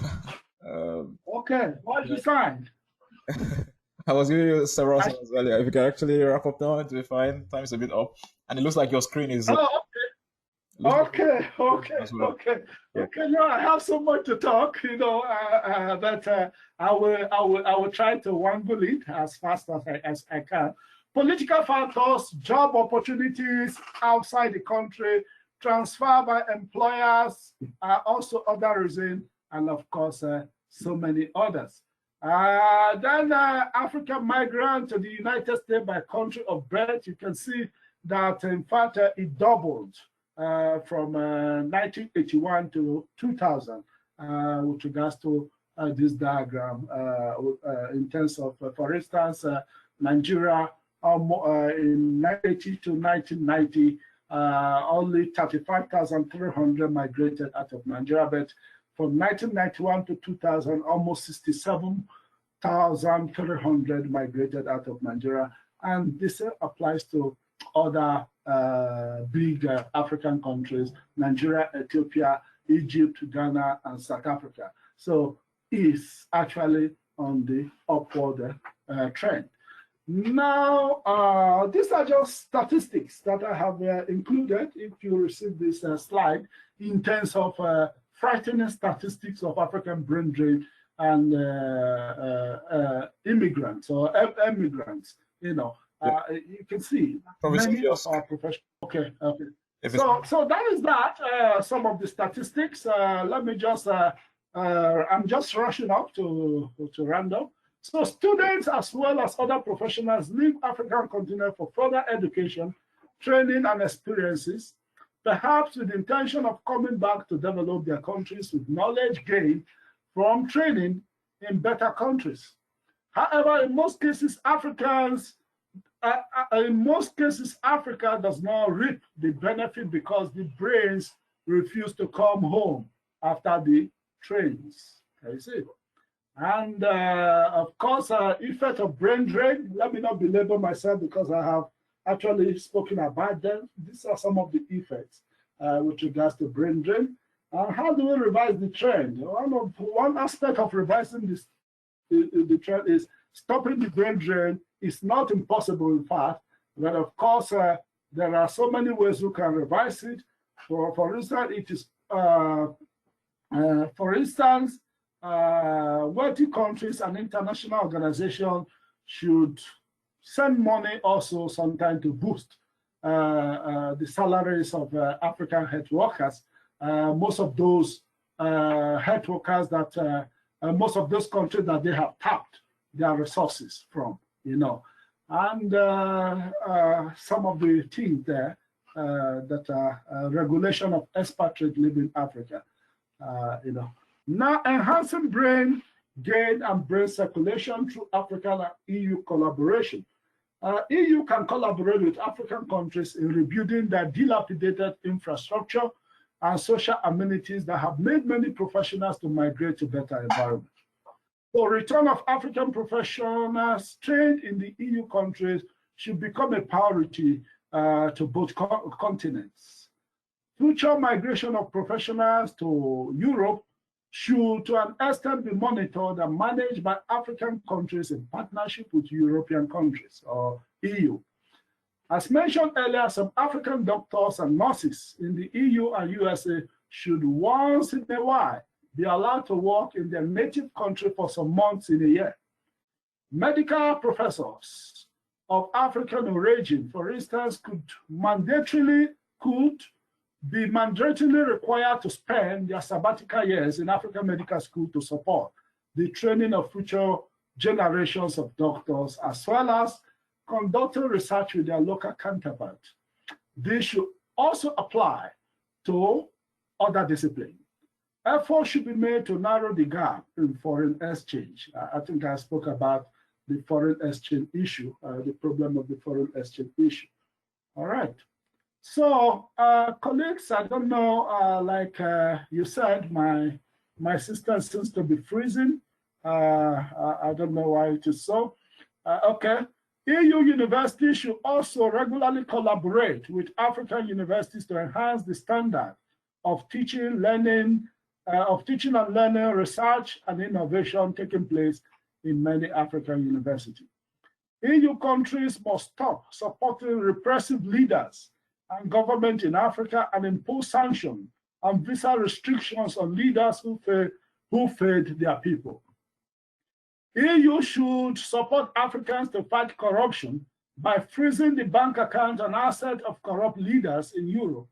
S3: Okay, what's the sign?
S2: I was giving you several seconds earlier. If you can actually wrap up now, it'll be fine. Time is a bit up. And it looks like your screen is...
S3: Okay. No, I have so much to talk, that I will try to wangle it as fast as I can. Political factors, job opportunities outside the country, transfer by employers, also other reasons, and of course, so many others. Then African migrant to the United States by country of birth, you can see that in fact it doubled from 1981 to 2000 with regards to this diagram in terms of, for instance, Nigeria in 1980 to 1990, only 35,300 migrated out of Nigeria, but from 1991 to 2000, almost 67,300 migrated out of Nigeria. And this applies to other big African countries, Nigeria, Ethiopia, Egypt, Ghana, and South Africa. So it's actually on the upward trend. Now, these are just statistics that I have included if you receive this slide in terms of frightening statistics of African brain drain and immigrants or emigrants, you can see many of our professionals. Okay. So that is that, some of the statistics. Let me just, I'm just rushing up to random. So students as well as other professionals leave African continent for further education, training, and experiences, perhaps with the intention of coming back to develop their countries with knowledge gained from training in better countries. However, in most cases, Africa does not reap the benefit because the brains refuse to come home after the trains. Can you see? And of course, effect of brain drain. Let me not belabor myself because I have actually spoken about them. These are some of the effects with regards to brain drain. And how do we revise the trend? One aspect of revising the trend is stopping the brain drain. It's not impossible, in fact, but of course, there are so many ways we can revise it. For instance, it is, wealthy countries and international organizations should send money also sometimes to boost the salaries of African health workers. Most of those health workers that, most of those countries that they have tapped their resources from, and some of the things there that are regulation of expatriate living in Africa, Now, enhancing brain gain and brain circulation through African and EU collaboration. EU can collaborate with African countries in rebuilding their dilapidated infrastructure and social amenities that have made many professionals to migrate to better environments. So return of African professionals trained in the EU countries should become a priority to both continents. Future migration of professionals to Europe should to an extent be monitored and managed by African countries in partnership with European countries or EU. As mentioned earlier, some African doctors and nurses in the EU and USA should once in a while be allowed to work in their native country for some months in a year. Medical professors of African origin, for instance, could be mandatorily required to spend their sabbatical years in African medical school to support the training of future generations of doctors, as well as conducting research with their local counterparts. This should also apply to other disciplines. Efforts should be made to narrow the gap in foreign exchange. I think I spoke about the foreign exchange issue, the problem of the foreign exchange issue. All right. So, colleagues, I don't know, like you said, my sister seems to be freezing. I don't know why it is so. Okay. EU universities should also regularly collaborate with African universities to enhance the standard of teaching, learning, and learning, research, and innovation taking place in many African universities. EU countries must stop supporting repressive leaders and government in Africa and impose sanctions and visa restrictions on leaders who failed their people. EU should support Africans to fight corruption by freezing the bank account and assets of corrupt leaders in Europe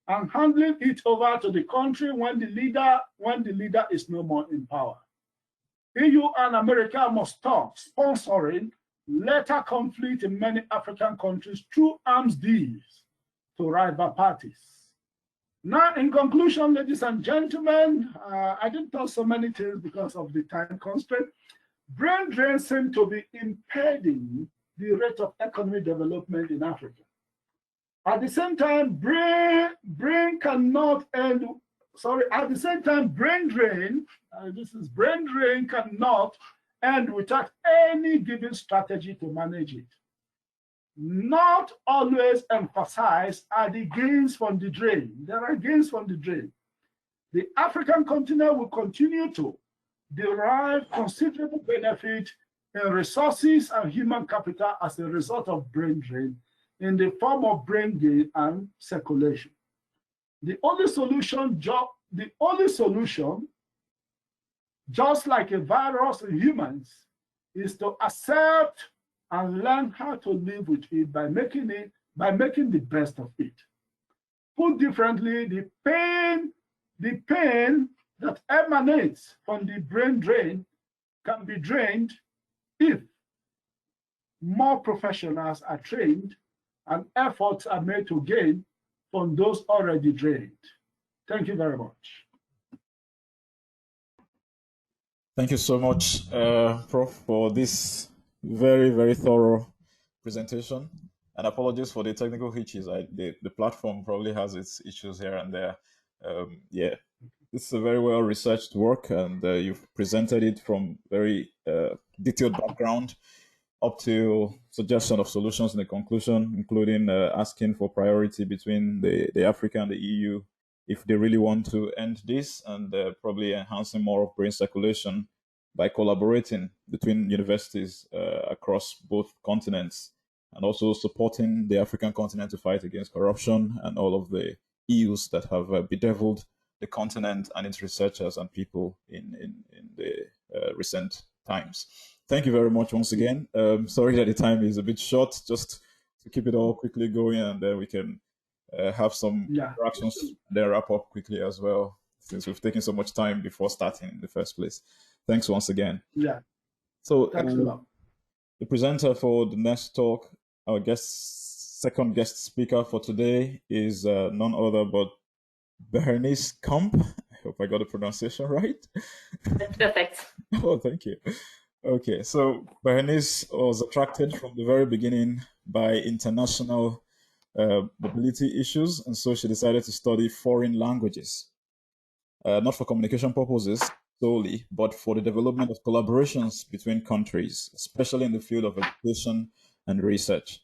S3: and handing it over to the country when the leader is no more in power. EU and America must stop sponsoring later conflict in many African countries through arms deals to rival parties. Now, in conclusion, ladies and gentlemen, I didn't tell so many things because of the time constraint. Brain drain seems to be impeding the rate of economic development in Africa. At the same time, brain cannot end. Sorry, at the same time, brain drain cannot end without any given strategy to manage it. Not always emphasized are the gains from the drain. There are gains from the drain. The African continent will continue to derive considerable benefit in resources and human capital as a result of brain drain in the form of brain gain and circulation. The only solution, just like a virus in humans, is to accept and learn how to live with it by making the best of it. Put differently, the pain that emanates from the brain drain can be drained if more professionals are trained and efforts are made to gain from those already drained. Thank you very much.
S2: Thank you so much, Prof, for this very, very thorough presentation. And apologies for the technical hitches. The platform probably has its issues here and there. Yeah, this is a very well researched work, and you've presented it from very detailed background up to suggestion of solutions in the conclusion, including asking for priority between the Africa and the EU if they really want to end this, and probably enhancing more of brain circulation by collaborating between universities across both continents, and also supporting the African continent to fight against corruption and all of the ills that have bedeviled the continent and its researchers and people in the recent times. Thank you very much once again. Sorry that the time is a bit short, just to keep it all quickly going, and then we can have some interactions and then wrap up quickly as well, since we've taken so much time before starting in the first place. Thanks once again.
S3: Yeah.
S2: So
S3: thanks a lot.
S2: The presenter for the next talk, our second guest speaker for today is none other but Berenice Kimpe. I hope I got the pronunciation right.
S4: That's perfect.
S2: Oh, thank you. Okay, so Berenice was attracted from the very beginning by international mobility issues, and so she decided to study foreign languages, not for communication purposes solely, but for the development of collaborations between countries, especially in the field of education and research.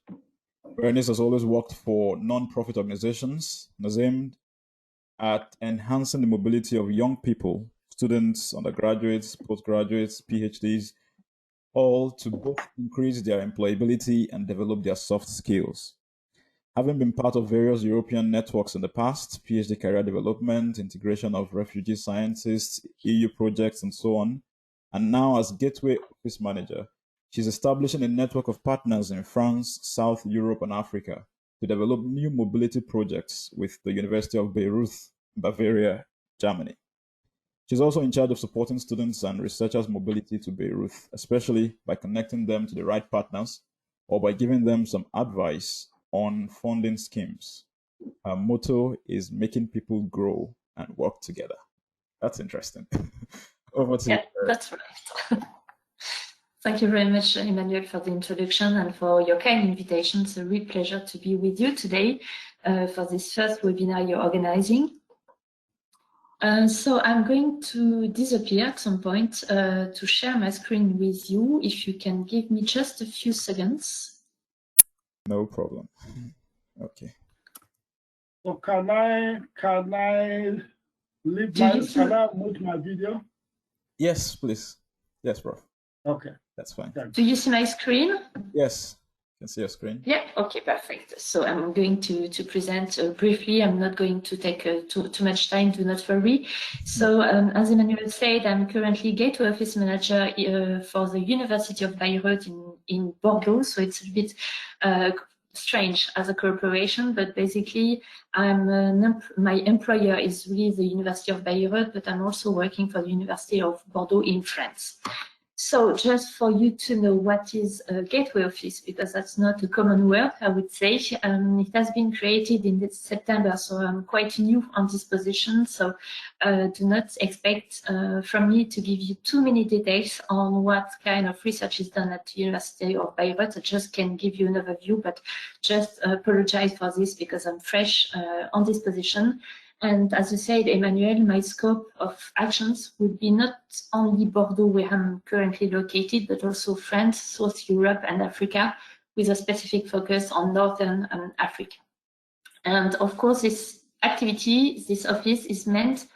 S2: Berenice has always worked for non-profit organizations and has aimed at enhancing the mobility of young people, students, undergraduates, postgraduates, PhDs, all to both increase their employability and develop their soft skills. Having been part of various European networks in the past, PhD career development, integration of refugee scientists, EU projects, and so on, and now as Gateway Office Manager, she's establishing a network of partners in France, South Europe, and Africa to develop new mobility projects with the University of Bayreuth, Bavaria, Germany. She's also in charge of supporting students and researchers' mobility to Bayreuth, especially by connecting them to the right partners or by giving them some advice on funding schemes. Her motto is making people grow and work together. That's interesting. Over to you.
S4: That's right. Thank you very much, Emmanuel, for the introduction and for your kind invitation. It's a real pleasure to be with you today for this first webinar you're organizing. So I'm going to disappear at some point to share my screen with you. If you can give me just a few seconds.
S2: No problem. Okay.
S3: So can I leave can I mute my video?
S2: Yes, please. Yes, Prof.
S3: Okay.
S2: That's fine.
S4: Do you see my screen?
S2: Yes, I can see your screen.
S4: Yeah, okay, perfect. So I'm going to present briefly. I'm not going to take too much time, do not worry. So as Emmanuel said, I'm currently Gateway Office Manager for the University of Bayreuth in Bordeaux. So it's a bit strange as a corporation, but basically my employer is really the University of Bayreuth, but I'm also working for the University of Bordeaux in France. So just for you to know what is a gateway office, because that's not a common word, I would say. It has been created in September, so I'm quite new on this position. So do not expect from me to give you too many details on what kind of research is done at the University of Bayreuth. I just can give you an overview, but just apologize for this because I'm fresh on this position. And as you said, Emmanuel, my scope of actions would be not only Bordeaux, where I'm currently located, but also France, South Europe, and Africa, with a specific focus on Northern Africa. And of course, this activity, this office, is meant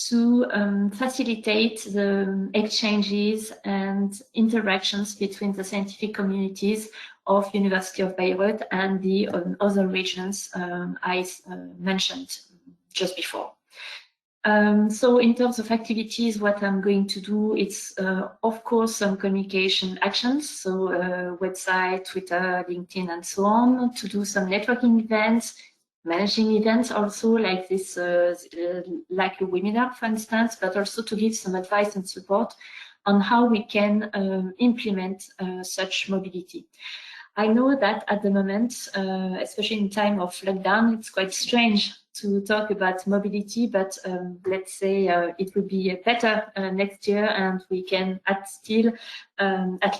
S4: to facilitate the exchanges and interactions between the scientific communities of University of Bayreuth and the other regions I mentioned just before. So in terms of activities, what I'm going to do, it's of course some communication actions, so website, Twitter, LinkedIn, and so on, to do some networking events, managing events also like this, like a webinar, for instance, but also to give some advice and support on how we can implement such mobility. I know that at the moment, especially in time of lockdown, it's quite strange to talk about mobility, but let's say it will be better next year, and we can at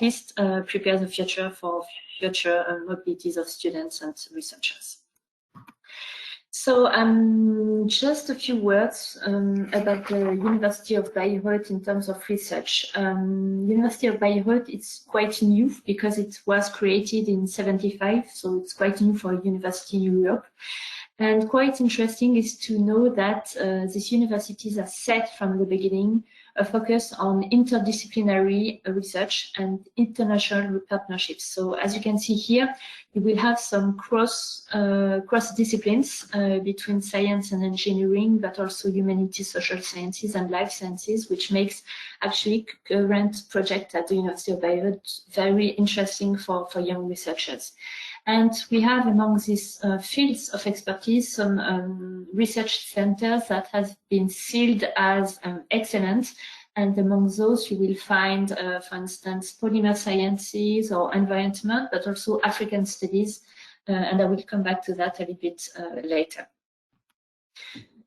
S4: least prepare the future for future mobilities of students and researchers. So just a few words about the University of Bayreuth in terms of research. University of Bayreuth is quite new because it was created in '75, so it's quite new for university in Europe. And quite interesting is to know that these universities are set from the beginning a focus on interdisciplinary research and international partnerships. So as you can see here, you will have some cross disciplines between science and engineering, but also humanities, social sciences, and life sciences, which makes actually current project at the University of Bayreuth very interesting for young researchers. And we have among these fields of expertise some research centers that have been sealed as excellent. And among those, you will find, for instance, polymer sciences or environment, but also African studies. And I will come back to that a little bit later.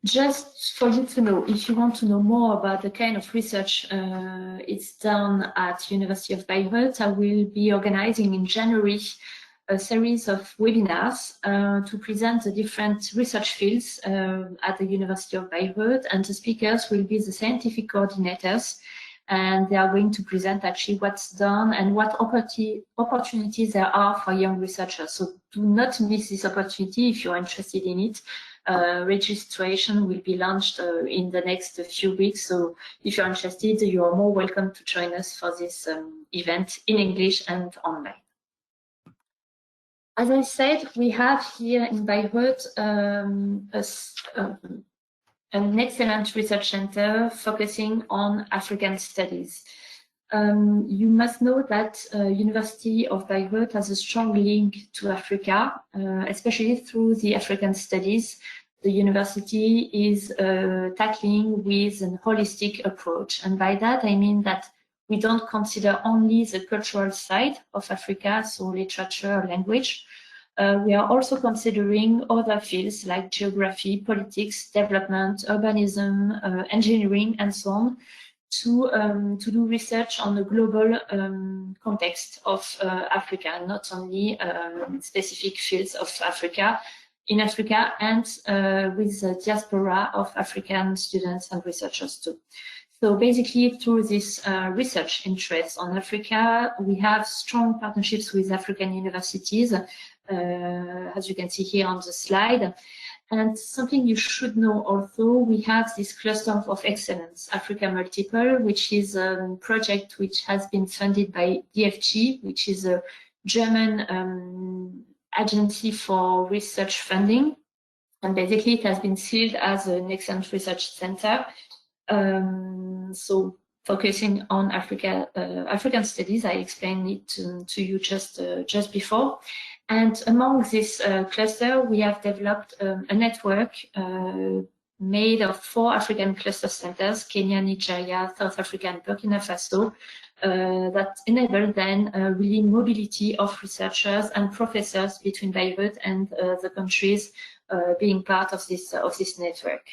S4: Just for you to know, if you want to know more about the kind of research it's done at University of Bayreuth, I will be organizing in January a series of webinars to present the different research fields at the University of Bayreuth, and the speakers will be the scientific coordinators, and they are going to present actually what's done and what opportunities there are for young researchers. So do not miss this opportunity if you're interested in it. Registration will be launched in the next few weeks, so if you're interested, you are more welcome to join us for this event in English and online. As I said, we have here in Bayreuth an excellent research center focusing on African studies. You must know that University of Bayreuth has a strong link to Africa, especially through the African studies. The university is tackling with an holistic approach. And by that, I mean that we don't consider only the cultural side of Africa, so literature, language. We are also considering other fields like geography, politics, development, urbanism, engineering, and so on, to do research on the global context of Africa, not only specific fields of Africa, in Africa, and with the diaspora of African students and researchers too. So basically, through this research interest on Africa, we have strong partnerships with African universities, as you can see here on the slide. And something you should know also, we have this cluster of excellence, Africa Multiple, which is a project which has been funded by DFG, which is a German agency for research funding. And basically, it has been sealed as an excellent research center. So focusing on African studies, I explained it to you just before. And among this cluster, we have developed a network made of 4 African cluster centers, Kenya, Nigeria, South Africa, and Burkina Faso, that enable then really mobility of researchers and professors between Bayreuth and the countries being part of this network.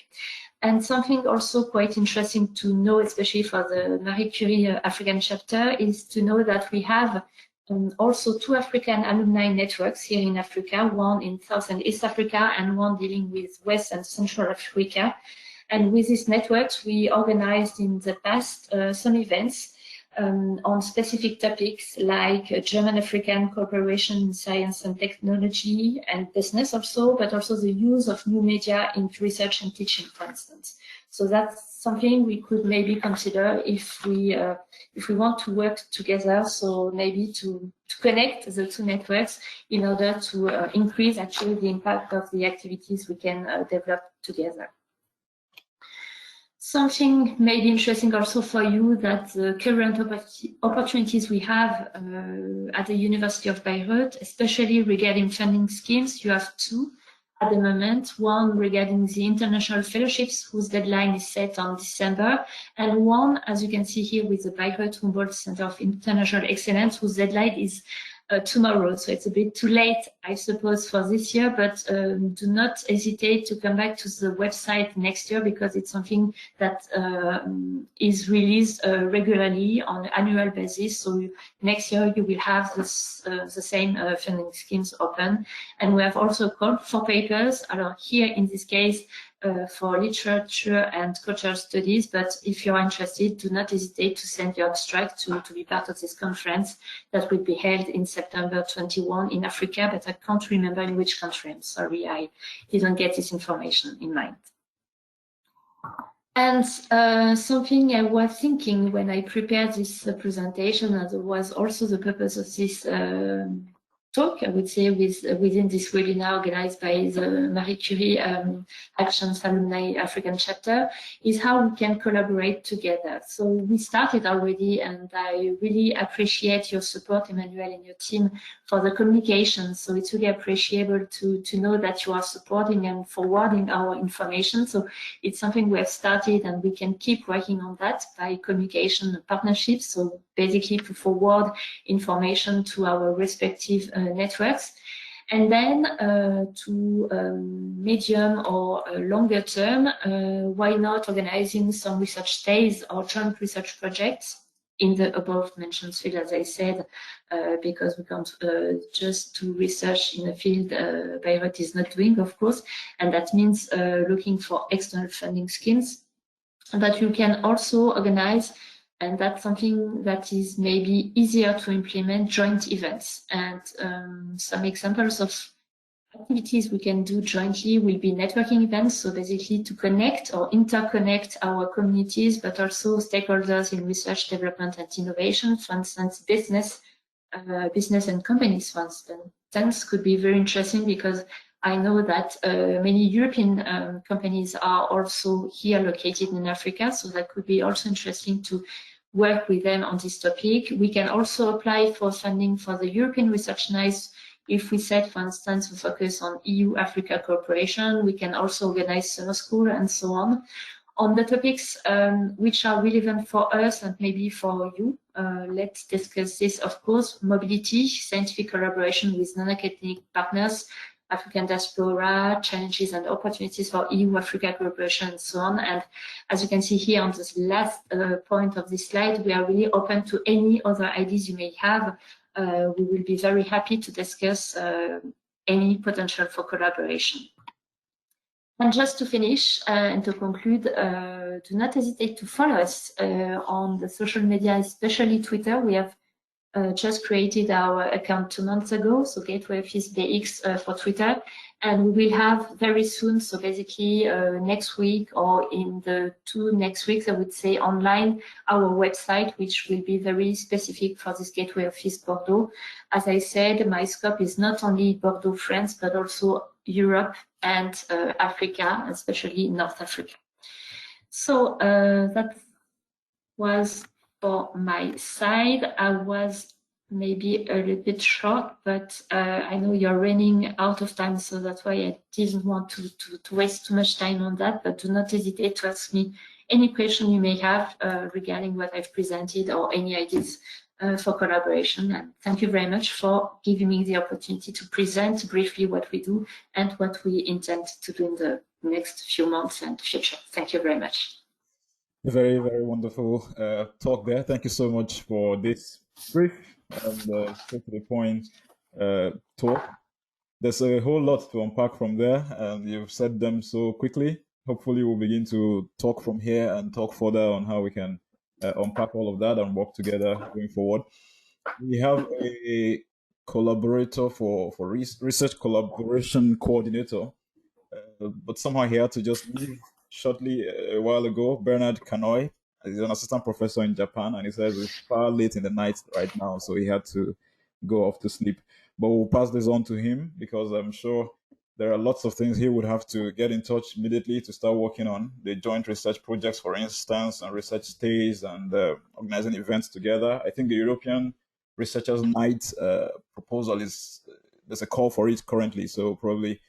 S4: And something also quite interesting to know, especially for the Marie Curie African chapter, is to know that we have also 2 African alumni networks here in Africa, one in South and East Africa and one dealing with West and Central Africa. And with these networks, we organized in the past some events on specific topics like German-African cooperation in science and technology and business also, but also the use of new media in research and teaching, for instance. So that's something we could maybe consider if we want to work together. So maybe to connect the 2 networks in order to increase actually the impact of the activities we can develop together. Something maybe interesting also for you, that the current opportunities we have at the University of Bayreuth, especially regarding funding schemes, you have 2 at the moment. One regarding the international fellowships, whose deadline is set on December, and one, as you can see here, with the Bayreuth Humboldt Center of International Excellence, whose deadline is tomorrow. So it's a bit too late, I suppose, for this year, but do not hesitate to come back to the website next year, because it's something that is released regularly on an annual basis. So next year you will have this, the same funding schemes open. And we have also called for papers. Here in this case, for literature and cultural studies, but if you're interested, do not hesitate to send your abstract to be part of this conference that will be held in September 21 in Africa, but I can't remember in which country. I'm sorry, I didn't get this information in mind. And something I was thinking when I prepared this presentation, and it was also the purpose of this talk, I would say, within this webinar organized by the Marie Curie Actions Alumni African chapter, is how we can collaborate together. So we started already, and I really appreciate your support, Emmanuel, and your team for the communication. So it's really appreciable to know that you are supporting and forwarding our information. So it's something we have started, and we can keep working on that by communication and partnerships. So basically to forward information to our respective networks. And then to medium or longer term, why not organizing some research days or joint research projects in the above mentioned field, as I said, because we can't just do research in a field Bayreuth is not doing, of course, and that means looking for external funding schemes. But you can also organize, and that's something that is maybe easier to implement, joint events. And some examples of activities we can do jointly will be networking events. So basically to connect or interconnect our communities, but also stakeholders in research, development, and innovation. For instance, business and companies, for instance, could be very interesting, because I know that many European companies are also here located in Africa. So that could be also interesting to work with them on this topic. We can also apply for funding for the European Research Nice. If we set, for instance, we focus on EU-Africa cooperation, we can also organize summer school and so on the topics which are relevant for us and maybe for you. Let's discuss this, of course: mobility, scientific collaboration with non-academic partners, African diaspora, challenges and opportunities for EU-Africa cooperation, and so on. And as you can see here on this last point of this slide, we are really open to any other ideas you may have. We will be very happy to discuss any potential for collaboration. And just to finish and to conclude, do not hesitate to follow us on the social media, especially Twitter. We have just created our account 2 months ago, so Gateway Office BX for Twitter, and we will have very soon, so basically next week or in the 2 next weeks, I would say, online our website, which will be very specific for this Gateway Office Bordeaux. As I said, my scope is not only Bordeaux, France, but also Europe and Africa, especially North Africa. So that was for my side. I was maybe a little bit short, but I know you're running out of time, so that's why I didn't want to waste too much time on that, but do not hesitate to ask me any question you may have regarding what I've presented or any ideas for collaboration. And thank you very much for giving me the opportunity to present briefly what we do and what we intend to do in the next few months and future. Thank you very much.
S2: A very, very wonderful talk there. Thank you so much for this brief and straight to the point talk. There's a whole lot to unpack from there, and you've said them so quickly. Hopefully we'll begin to talk from here and talk further on how we can unpack all of that and work together going forward. We have a collaborator for research collaboration coordinator, but somehow he had to just leave shortly a while ago. Bernard Kanoi is an assistant professor in Japan, and he says it's far late in the night right now, so he had to go off to sleep. But we'll pass this on to him because I'm sure there are lots of things he would have to get in touch immediately to start working on. The joint research projects, for instance, and research stays and organizing events together. I think the European Researchers' Night proposal there's a call for it currently, so probably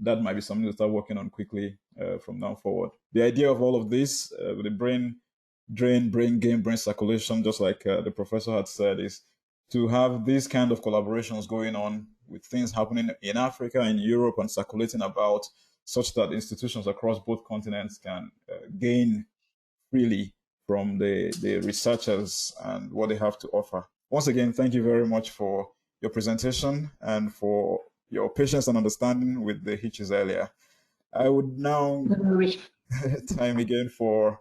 S2: that might be something to start working on quickly from now forward. The idea of all of this, the brain drain, brain gain, brain circulation, just like the professor had said, is to have these kind of collaborations going on with things happening in Africa, in Europe, and circulating about, such that institutions across both continents can gain freely from the researchers and what they have to offer. Once again, thank you very much for your presentation and for your patience and understanding with the hitches earlier. I would now time again for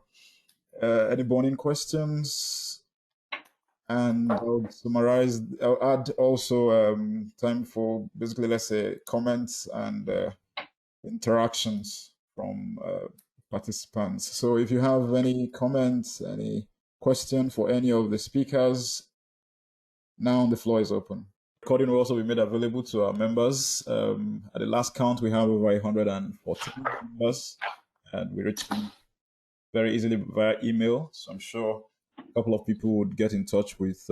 S2: any burning questions. And I'll summarize, I'll add also time for basically, let's say, comments and interactions from participants. So if you have any comments, any question for any of the speakers, now the floor is open. Recording will also be made available to our members. At the last count, we have over 114 members, and we reach them very easily via email. So I'm sure a couple of people would get in touch with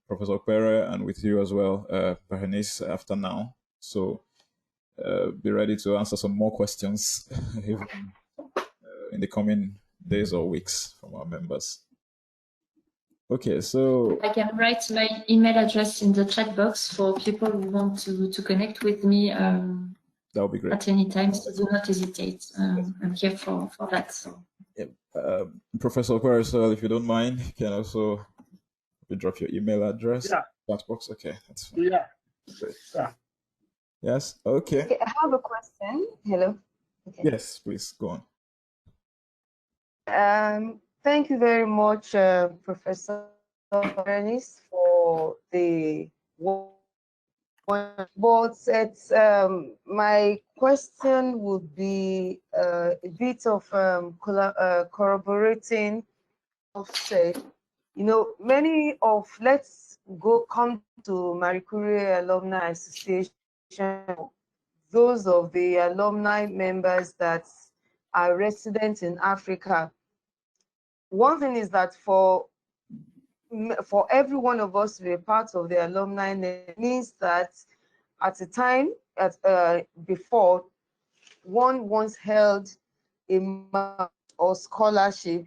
S2: Professor Ukpere and with you as well, Berenice, after now. So be ready to answer some more questions in the coming days or weeks from our members. Okay, so
S4: I can write my email address in the chat box for people who want to connect with me
S2: that would be great.
S4: at any time, so do not hesitate. I'm here for that. So.
S2: Yeah. Professor Ukpere, so if you don't mind, you can also drop your email address.
S3: Yeah.
S2: Chat box. Okay, that's fine.
S3: Yeah.
S2: Great.
S3: Yeah.
S2: Yes. Okay.
S1: Okay, I have a question. Hello. Okay.
S2: Yes, please go
S1: on. Thank you very much, Professor Berenice, for the work. But it's, my question would be a bit of corroborating offset. You know, many of, let's come to Marie Curie Alumni Association, those of the alumni members that are resident in Africa. One thing is that for every one of us to be a part of the alumni means that at a time before, one once held a or scholarship,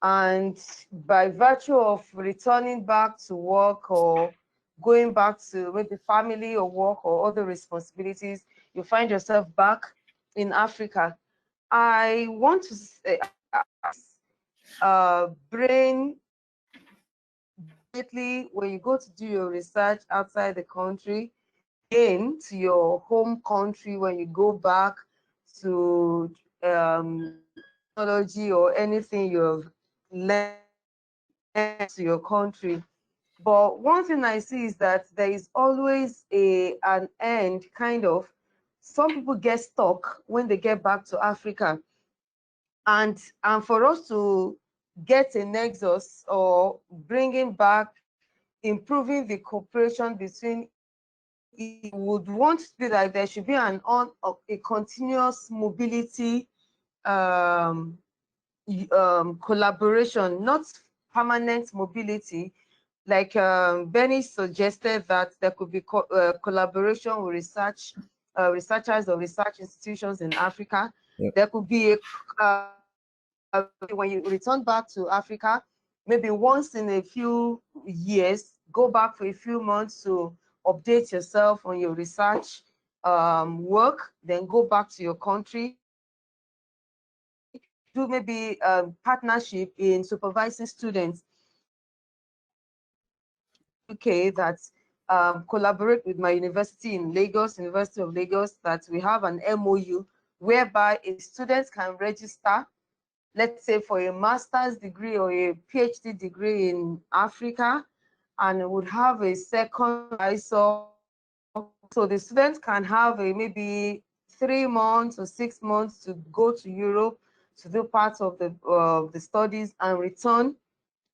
S1: and by virtue of returning back to work or going back to maybe family or work or other responsibilities, you find yourself back in Africa. I want to say, brain when you go to do your research outside the country, again to your home country when you go back to technology or anything you've learned to your country. But one thing I see is that there is always an end, kind of. Some people get stuck when they get back to Africa. And for us to get a nexus or bringing back, improving the cooperation between, it would want to be that there should be a continuous mobility collaboration, not permanent mobility. Like Benny suggested that there could be collaboration with researchers or research institutions in Africa.
S2: Yep.
S1: There could be when you return back to Africa, maybe once in a few years, go back for a few months to update yourself on your research work, then go back to your country. Do maybe partnership in supervising students. UK that collaborate with my university in Lagos, University of Lagos, that we have an MOU whereby a student can register, let's say for a master's degree or a PhD degree in Africa, and would have a second advisor. So the student can have maybe 3 months or 6 months to go to Europe to do part of the studies and return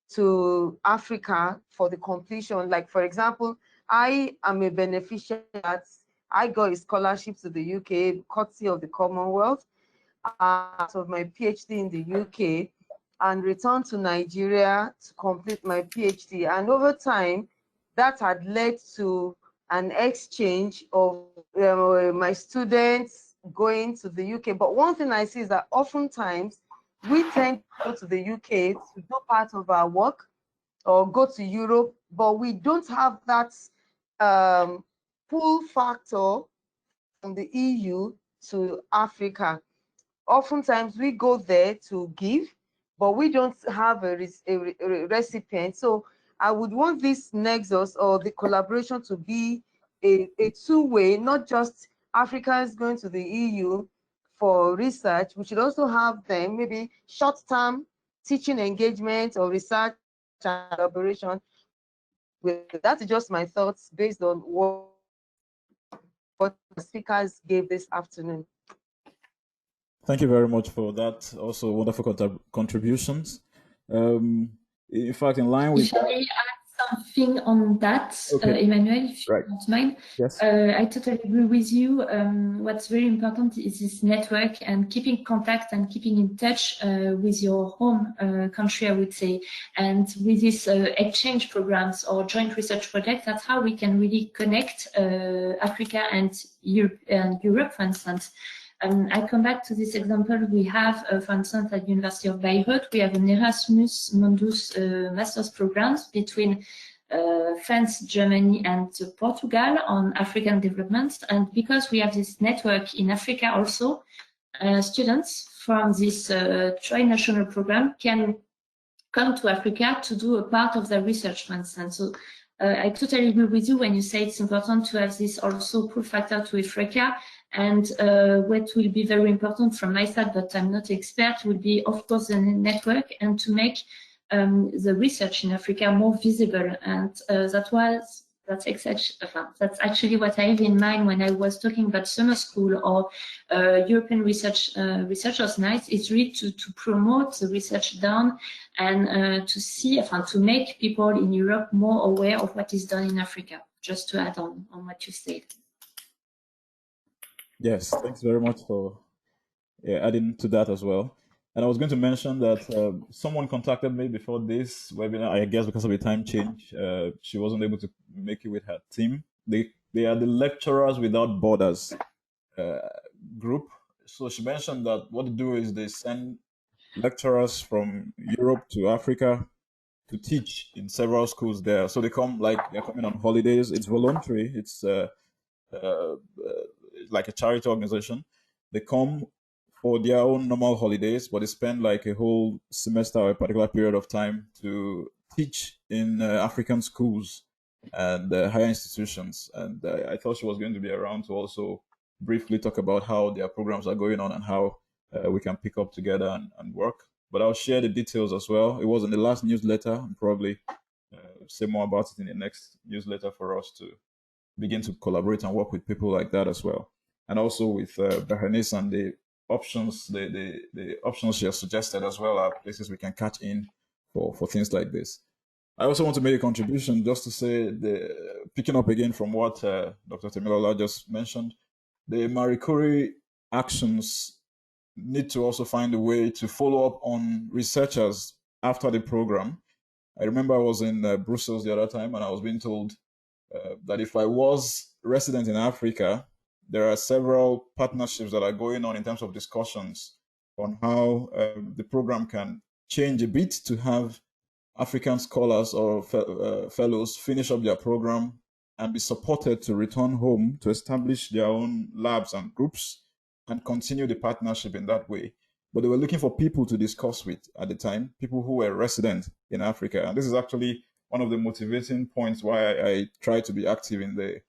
S1: to Africa for the completion. Like, for example, I am a beneficiary that I got a scholarship to the UK, courtesy of the Commonwealth, of my PhD in the UK, and returned to Nigeria to complete my PhD. And over time, that had led to an exchange of my students going to the UK. But one thing I see is that oftentimes we tend to go to the UK to do part of our work or go to Europe, but we don't have that pull factor from the EU to Africa. Oftentimes we go there to give, but we don't have a recipient. So I would want this nexus or the collaboration to be a two-way, not just Africans going to the EU for research. We should also have them maybe short-term teaching engagement or research and collaboration. That's just my thoughts based on what the speakers gave this afternoon.
S2: Thank you very much for that. Also, wonderful contributions. In fact, in line with
S4: that, something on that,
S2: okay.
S4: Emmanuel, if
S2: right.
S4: you don't mind.
S2: Yes.
S4: I totally agree with you. What's very important is this network and keeping contact and keeping in touch with your home country, I would say. And with these exchange programs or joint research projects, that's how we can really connect Africa and Europe, for instance. I come back to this example. We have, for instance, at the University of Bayreuth, we have an Erasmus Mundus master's programs between France, Germany, and Portugal on African development. And because we have this network in Africa also, students from this tri-national program can come to Africa to do a part of their research, for instance. So I totally agree with you when you say it's important to have this also pull factor to Africa. And what will be very important from my side, but I'm not expert, will be, of course, the network and to make the research in Africa more visible. And that's actually what I have in mind when I was talking about summer school or European researchers' night. Is really to promote the research done and to make people in Europe more aware of what is done in Africa. Just to add on what you said.
S2: Yes, thanks very much for adding to that as well. And I was going to mention that someone contacted me before this webinar. I guess because of a time change, she wasn't able to make it with her team. They are the Lecturers Without Borders group. So she mentioned that what they do is they send lecturers from Europe to Africa to teach in several schools there. So they're coming on holidays. It's voluntary. It's like a charity organization. They come for their own normal holidays, but they spend like a whole semester or a particular period of time to teach in African schools and higher institutions. And I thought she was going to be around to also briefly talk about how their programs are going on and how we can pick up together and work. But I'll share the details as well. It was in the last newsletter, and probably say more about it in the next newsletter for us to begin to collaborate and work with people like that as well. And also with Berenice and the options, the options she has suggested as well are places we can catch in for things like this. I also want to make a contribution just to say, picking up again from what Dr. Temilola just mentioned, the Marie Curie actions need to also find a way to follow up on researchers after the program. I remember I was in Brussels the other time, and I was being told that if I was resident in Africa, there are several partnerships that are going on in terms of discussions on how the program can change a bit to have African scholars or fellows finish up their program and be supported to return home to establish their own labs and groups and continue the partnership in that way. But they were looking for people to discuss with at the time, people who were resident in Africa. And this is actually one of the motivating points why I try to be active in the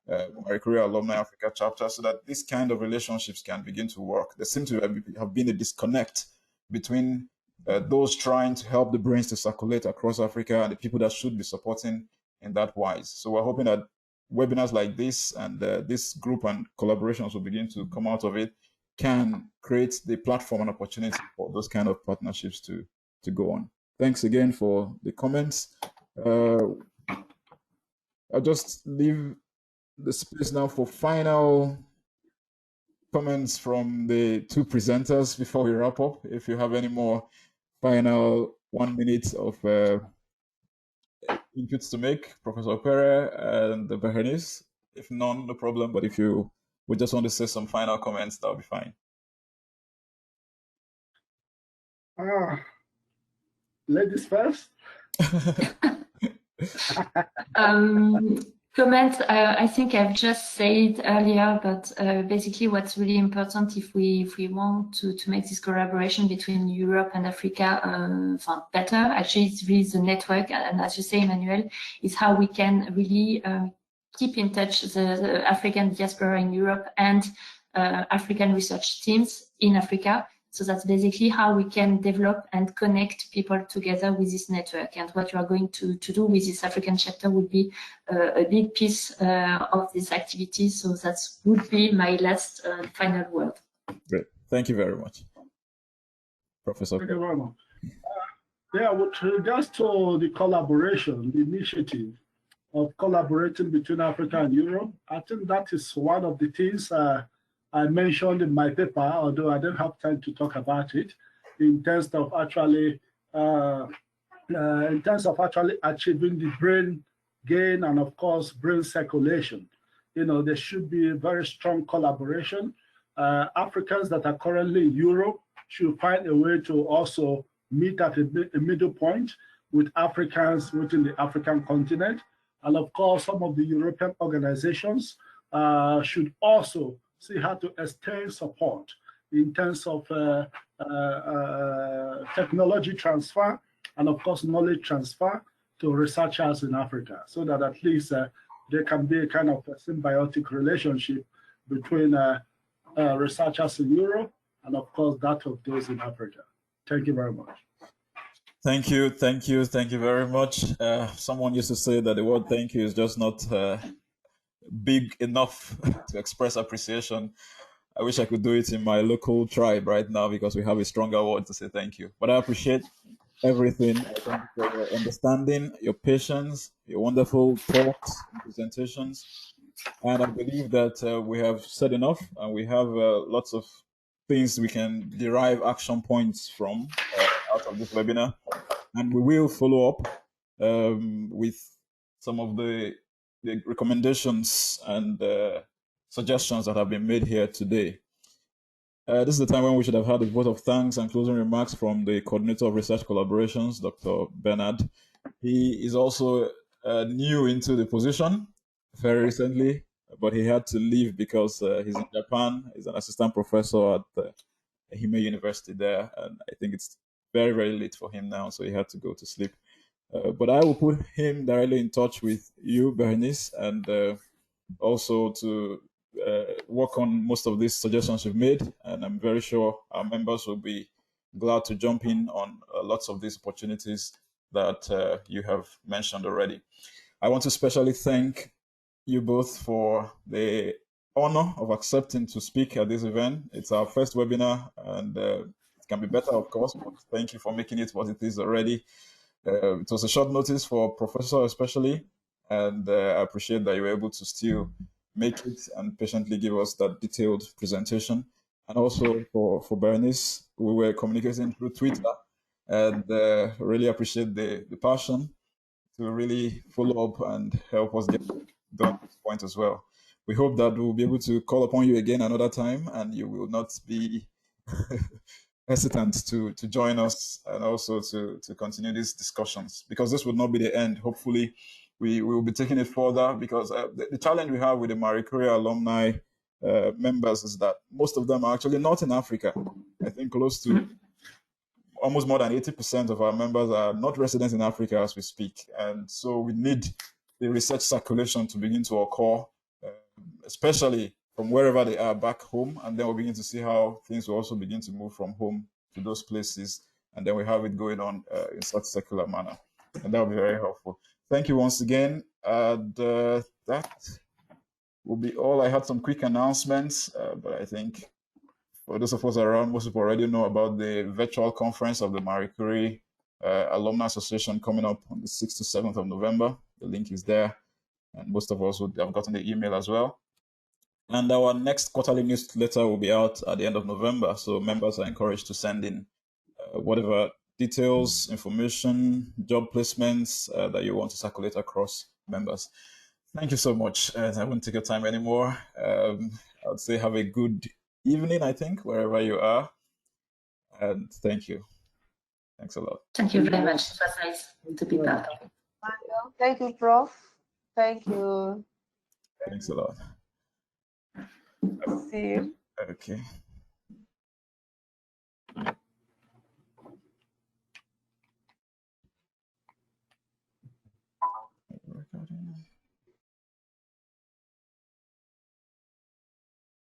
S2: Marie Curie Alumni Africa chapter, so that this kind of relationships can begin to work. There seems to have been a disconnect between those trying to help the brains to circulate across Africa and the people that should be supporting in that wise. So we're hoping that webinars like this and this group and collaborations will begin to come out of it, can create the platform and opportunity for those kind of partnerships to go on. Thanks again for the comments. I'll just leave the space now for final comments from the two presenters before we wrap up. If you have any more final 1 minute of inputs to make, Professor Ukpere and Berenice. If none, no problem. But if you would just want to say some final comments, that'll be fine.
S3: Ladies first.
S4: Comment, I think I've just said earlier, but basically what's really important if we want to make this collaboration between Europe and Africa better, actually it's really the network, and as you say, Emmanuel, is how we can really keep in touch the African diaspora in Europe and African research teams in Africa. So that's basically how we can develop and connect people together with this network. And what you are going to do with this African chapter would be a big piece of this activity. So that would be my last final word.
S2: Great. Thank you very much. Professor.
S3: Thank you very much. Yeah, with regards to the collaboration, the initiative of collaborating between Africa and Europe, I think that is one of the things I mentioned in my paper, although I don't have time to talk about it, in terms of actually achieving the brain gain and of course brain circulation. You know, there should be a very strong collaboration. Africans that are currently in Europe should find a way to also meet at a middle point with Africans within the African continent. And of course, some of the European organizations should also see how to extend support in terms of technology transfer and of course knowledge transfer to researchers in Africa, so that at least there can be a kind of a symbiotic relationship between researchers in Europe and of course that of those in Africa. Thank you very much.
S2: Thank you very much. Someone used to say that the word thank you is just not big enough to express appreciation. I wish I could do it in my local tribe right now because we have a stronger word to say thank you. But I appreciate everything. I thank you for your understanding, your patience, your wonderful talks and presentations. And I believe that we have said enough, and we have lots of things we can derive action points from out of this webinar. And we will follow up with some of the recommendations and suggestions that have been made here today. This is the time when we should have had a vote of thanks and closing remarks from the Coordinator of Research Collaborations, Dr. Bernard. He is also new into the position very recently, but he had to leave because he's in Japan. He's an assistant professor at Hime University there, and I think it's very, very late for him now, so he had to go to sleep. But I will put him directly in touch with you, Berenice, and also to work on most of these suggestions you've made. And I'm very sure our members will be glad to jump in on lots of these opportunities that you have mentioned already. I want to especially thank you both for the honor of accepting to speak at this event. It's our first webinar, and it can be better, of course, but thank you for making it what it is already. It was a short notice for Professor especially, and I appreciate that you were able to still make it and patiently give us that detailed presentation. And also for Berenice, we were communicating through Twitter, and really appreciate the passion to really follow up and help us get done at this point as well. We hope that we'll be able to call upon you again another time, and you will not be hesitant to join us and also to continue these discussions, because this would not be the end. Hopefully, we will be taking it further, because the challenge we have with the Marie Curie alumni members is that most of them are actually not in Africa. I think close to almost more than 80% of our members are not residents in Africa as we speak. And so we need the research circulation to begin to occur, especially from wherever they are back home. And then we'll begin to see how things will also begin to move from home to those places. And then we have it going on in such a secular manner. And that will be very helpful. Thank you once again. And that will be all. I had some quick announcements, but I think for those of us around, most people already know about the virtual conference of the Marie Curie Alumni Association coming up on the 6th to 7th of November. The link is there, and most of us would have gotten the email as well. And our next quarterly newsletter will be out at the end of November, so members are encouraged to send in whatever details, information, job placements that you want to circulate across members. Thank you so much. I won't take your time anymore. I would say have a good evening, I think, wherever you are. And thank you. Thanks a lot.
S4: Thank you very much. It was nice to be part of it.
S1: Thank you, Prof. Thank you.
S2: Thanks a lot.
S1: See you.
S2: Okay.